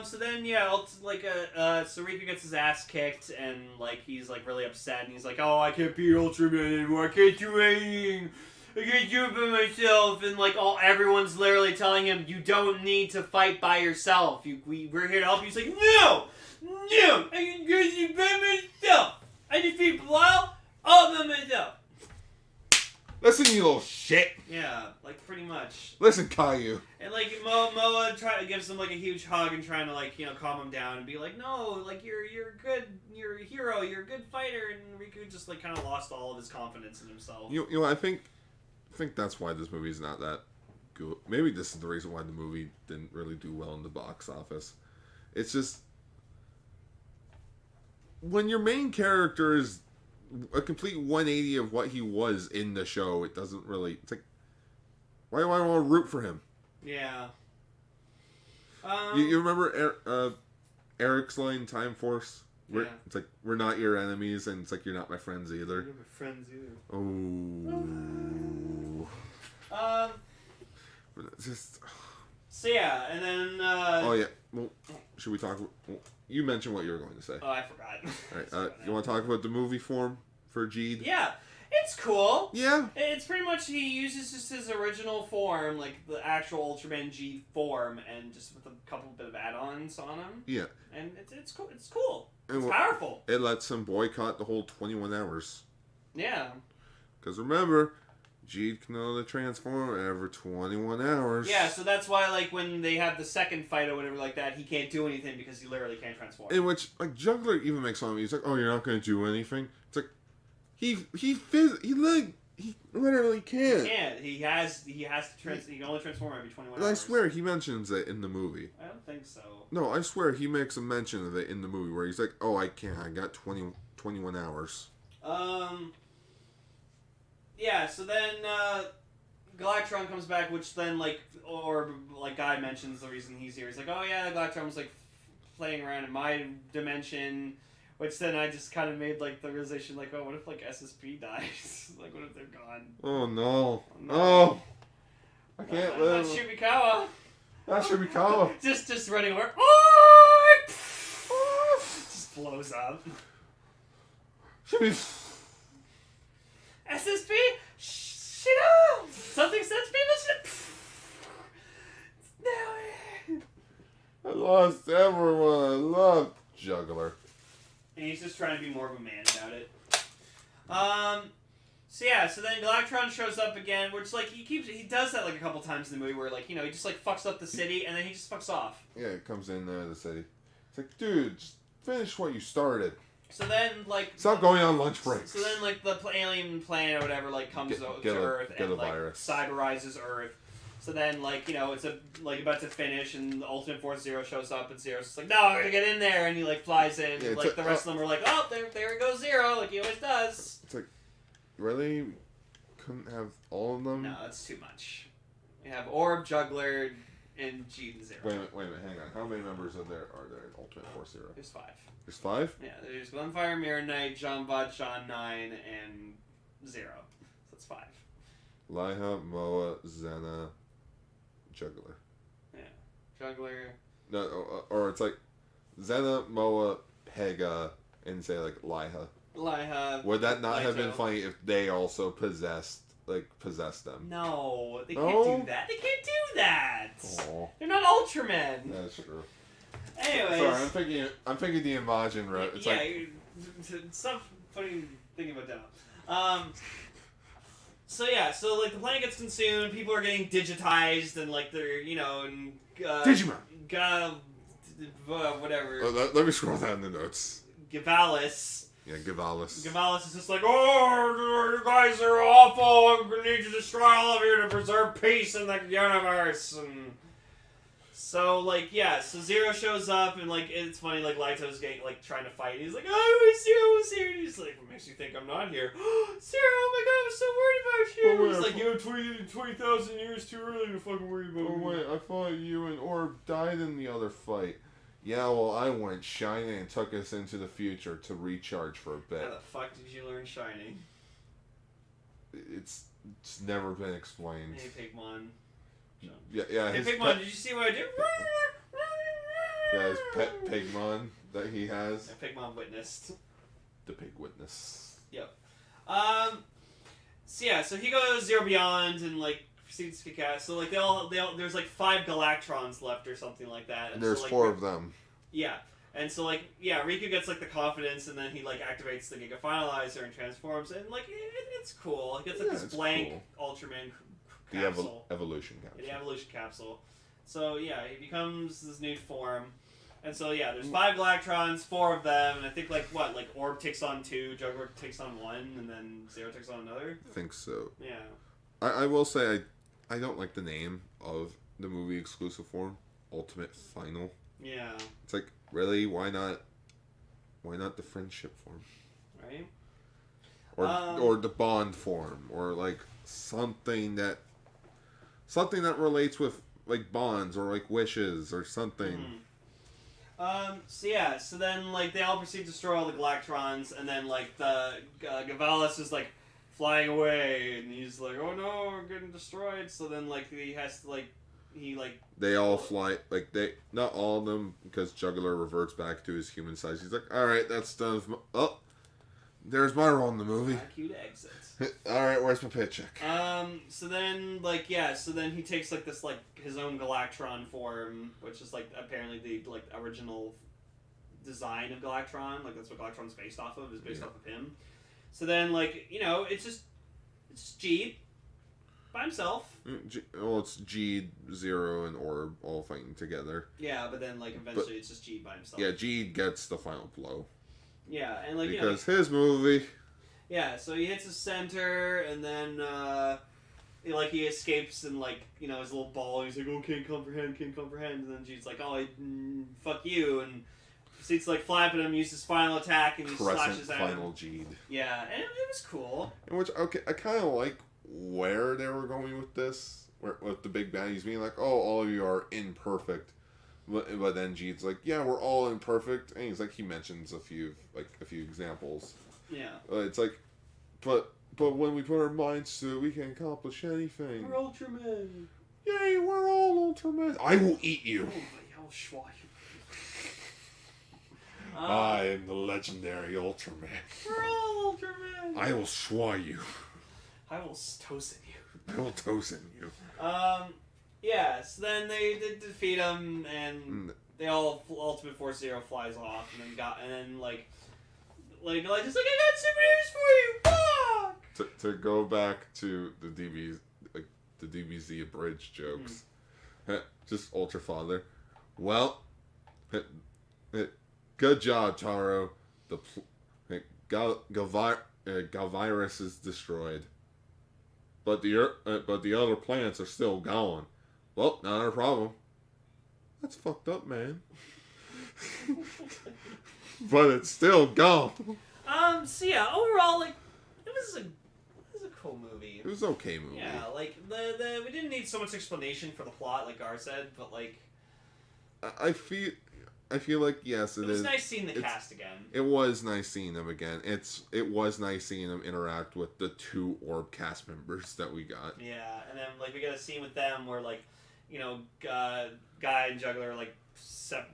So then, so Riku gets his ass kicked, and, like, he's, like, really upset, and he's like, oh, I can't be Ultraman anymore, I can't do anything, I can't do it by myself, and, like, everyone's literally telling him, you don't need to fight by yourself, we're here to help you. He's like, No! I can do it by myself! I defeat Belial all by myself! Listen, you little shit. Yeah, like pretty much. Listen, Kaiju. And like Moa gives him like a huge hug and trying to like calm him down and be like, no, like you're good, you're a hero, you're a good fighter, and Riku just like kind of lost all of his confidence in himself. You know, I think that's why this movie is not that good. Maybe this is the reason why the movie didn't really do well in the box office. It's just when your main character is a complete 180 of what he was in the show, it doesn't really... It's like, why do I want to root for him? Yeah. You remember Eric's line, Time Force? Yeah. It's like, we're not your enemies, and it's like, you're not my friends either. You're not my friends either. Oh. Just... So yeah, and then... oh yeah, well, should we talk... Well, you mentioned what you were going to say. Oh, I forgot. Alright, you want to talk about the movie form for Geed? Yeah, it's cool. Yeah. It's pretty much, he uses just his original form, like the actual Ultraman Geed form, and just with a couple bit of add-ons on him. Yeah. And it's cool. It's cool. It's And powerful. It lets him boycott the whole 21 hours. Yeah. Because remember, Geed can only transform every 21 hours. Yeah, so that's why, like, when they have the second fight or whatever like that, he can't do anything because he literally can't transform. In which, like, Juggler even makes fun of me. He's like, oh, you're not going to do anything? It's like, he literally can't. He can't. He has to he can only transform every 21 And hours. I swear he mentions it in the movie. I don't think so. No, I swear he makes a mention of it in the movie where he's like, oh, I can't. I got 21 hours. Yeah, so then, Galactron comes back, which then, like, Guy mentions the reason he's here. He's like, oh yeah, Galactron was, like, playing around in my dimension, which then I just kind of made, like, the realization, like, oh, what if, like, SSP dies? Like, what if they're gone? Oh, no. No. Oh. I can't live. Not Shubikawa. That should be Kawa. just running over. Oh! Just blows up. Should be... SSP? Shit! Something sets me to I lost everyone. I love Juggler. And he's just trying to be more of a man about it. So yeah, so then Galactron shows up again, which like he does that like a couple times in the movie where like, he just like fucks up the city and then he just fucks off. Yeah, it comes in the city. It's like, dude, just finish what you started. So then like Stop going on lunch breaks. So then like the alien planet or whatever like comes to Earth and like cyberizes Earth. So then like, it's about to finish and the Ultimate Force Zero shows up and Zero's just like, no, I'm gonna get in there, and he like flies in. Yeah, and, like the rest of them are like, oh, there goes Zero, like he always does. It's like, really? Couldn't have all of them? No, that's too much. We have Orb, Juggler, and Geed and Zero. Wait a minute, hang on. How many members are there in Ultimate Force Zero? There's 5. There's 5? Yeah, there's Glenfire, Mirror Knight, John Bot, John 9, and Zero. So that's 5. Liha, Moa, Zena, Juggler. Yeah. Juggler. No, or it's like Zena, Moa, Pega, and say like Liha. Liha. Would that not have Lito. been funny if they also possessed them? No, they can't do that. They can't do that. Oh. They're not Ultramen. That's true. Anyways. Sorry, I'm thinking the Imagine route. It's stop thinking about that. So yeah, so like the planet gets consumed, people are getting digitized, and like they're and Digimon. Whatever. Let me scroll down the notes. Gavalis. Yeah, Gavalis. Gavalis is just like, oh, you guys are awful. I'm gonna need to destroy all of you to preserve peace in the universe. And so like so Zero shows up and like it's funny, like Lito's getting like trying to fight. He's like, oh, Zero was here. And he's like, what makes you think I'm not here? Zero, oh my god, I'm so worried about you. He's like, 20,000 years too early to fucking worry about me. Oh wait, I thought you and Orb died in the other fight. Yeah, well, I went Shining and took us into the future to recharge for a bit. How the fuck did you learn Shining? It's never been explained. Hey, Pigmon. Yeah. Hey, Pigmon, did you see what I did? Yeah, his pet Pigmon that he has. Yeah, Pigmon witnessed. The Pig Witness. Yep. So he goes Zero Beyond and like proceeds to kick ass. So like they all there's like 5 Galactrons left or something like that. And there's so, like, 4 of them. Yeah. And so, like, yeah, Riku gets, like, the confidence, and then he, like, activates the Giga Finalizer and transforms, and, like, it's cool. He gets, like, this blank Ultraman capsule. The evolution capsule. The evolution capsule. So, yeah, he becomes this new form. And so, yeah, there's 5 Galactrons, 4 of them, and I think, like, what? Like, Orb takes on 2, Juggler takes on 1, and then Zero takes on another? I think so. Yeah. I will say, I don't like the name of the movie exclusive form, Ultimate Final. Yeah. It's like, really? Why not the friendship form? Right? Or the bond form, or like something that relates with like bonds or like wishes or something. So then like they all proceed to destroy all the Galactrons, and then like the Gavalis is like flying away, and he's like, oh no, we're getting destroyed. So then like he has to like they all fly, like not all of them, because Juggler reverts back to his human size. He's like, all right, that's done. There's my role in the movie. Cue to exit. All right, where's my paycheck? So then he takes like this like his own Galactron form, which is like apparently the like original design of Galactron. Like that's what Galactron's based off of. Is based off of him. So then like it's just Geed by himself. Well, it's Geed, Zero, and Orb all fighting together. Yeah, but then like eventually it's just Geed by himself. Yeah, Geed gets the final blow. Yeah, and like because his movie. Yeah, so he hits the center, and then he escapes, and like his little ball. He's like, "Oh, can't comprehend," and then Geed's like, "Oh, fuck you," and proceeds to like fly up at him, use his final attack, and he slashes at him. Final Geed. Yeah, and it was cool. In which I kind of like where they were going with this, with the big baddies being like, "Oh, all of you are imperfect." But then Geed's like, yeah, we're all imperfect, and he's like, he mentions a few examples. Yeah. It's like, but when we put our minds to it, we can accomplish anything. We're Ultraman. Yay, we're all Ultraman. I will eat you. I'll schwa you. I am the legendary Ultraman. We're all Ultraman. I will schwa you. I will tosin you. I will tosin you. Yeah, so then they defeat him, and they all Ultimate Force Zero flies off, and then like just like, I got super news for you. Fuck! To go back to the DBZ abridged jokes, just Ultra Father. Well, good job, Taro. The Galvirus is destroyed, but the other planets are still gone. Well, not our problem. That's fucked up, man. But it's still gone. So yeah, overall, like, it was a cool movie. It was an okay movie. Yeah, like, we didn't need so much explanation for the plot, like Gar said, but, like... I feel like, yes, it is. It was nice seeing the cast again. It was nice seeing them again. It was nice seeing them interact with the 2 Orb cast members that we got. Yeah, and then, like, we got a scene with them where, like, Guy and Juggler are, like,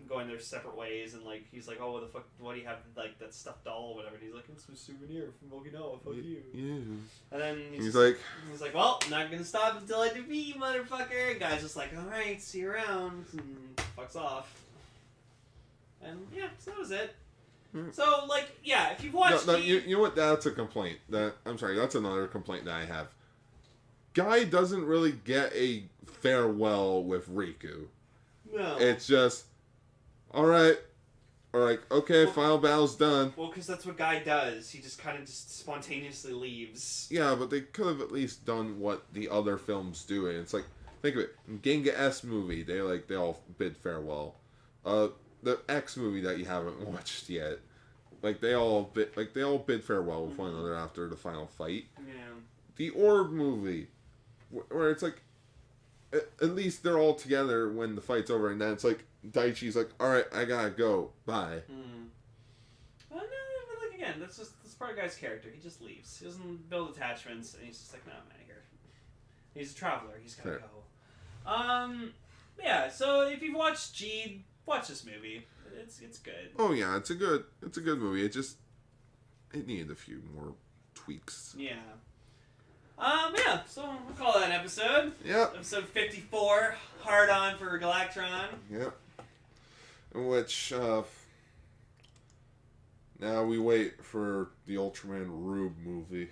going their separate ways, and, like, he's like, oh, what the fuck, what do you have, like, that stuffed doll or whatever, and he's like, it's a souvenir from Okinawa, fuck you. Yeah. And then he's like, well, I'm not gonna stop until I defeat you, motherfucker. And Guy's just like, alright, see you around, and fucks off. And, yeah, so that was it. So, like, yeah, if you've watched... No, you know what, that's a complaint. That's another complaint that I have. Guy doesn't really get a farewell with Riku. No. It's just, alright, okay, final battle's done. Well, because that's what Guy does. He just kind of just spontaneously leaves. Yeah, but they could have at least done what the other films do. And it's like, think of it, in Genga-S movie, they all bid farewell. The X movie that you haven't watched yet, they all bid farewell with one another after the final fight. Yeah. The Orb movie, where it's like, at least they're all together when the fight's over, and then it's like, Daichi's like, alright, I gotta go, bye. Well, no, but like, again, that's part of Guy's character. He just leaves. He doesn't build attachments, and he's just like, no, I'm out of here. He's a traveler. He's gotta go. Yeah, so if you've watched Geed, watch this movie. It's good. Oh yeah, it's a good movie. It needed a few more tweaks. Yeah. Yeah, so we'll call that an episode. Yep. Episode 54, Hard On for Galactron. Yep. Which, Now we wait for the Ultraman Rube movie.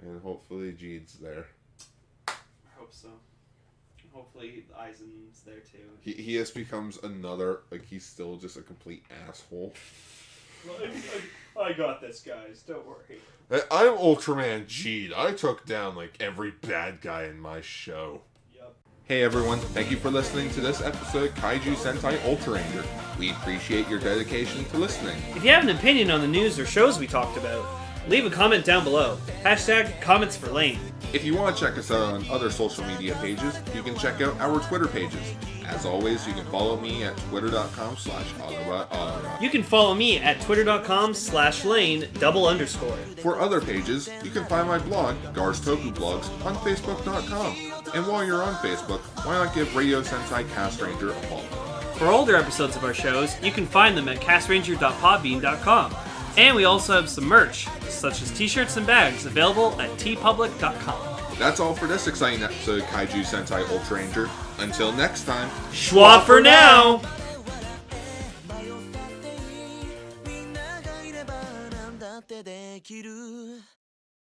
And hopefully Geed's there. I hope so. Hopefully Eisen's there too. He just becomes another, like, he's still just a complete asshole. I got this, guys. Don't worry. I'm Ultraman Geed. I took down, like, every bad guy in my show. Yep. Hey everyone, thank you for listening to this episode of Kaiju Sentai Ultraranger. We appreciate your dedication to listening. If you have an opinion on the news or shows we talked about, leave a comment down below. #CommentsForLane. If you want to check us out on other social media pages, you can check out our Twitter pages. As always, you can follow me at twitter.com/AutoGar. You can follow me at twitter.com/lane__. For other pages, you can find my blog, Gar's Toku Blogs, on Facebook.com. And while you're on Facebook, why not give Radio Sentai Castranger a follow? For older episodes of our shows, you can find them at castranger.podbean.com. And we also have some merch, such as t-shirts and bags, available at tpublic.com. That's all for this exciting episode of Kaiju Sentai Ultraranger. Until next time, Schwa for now!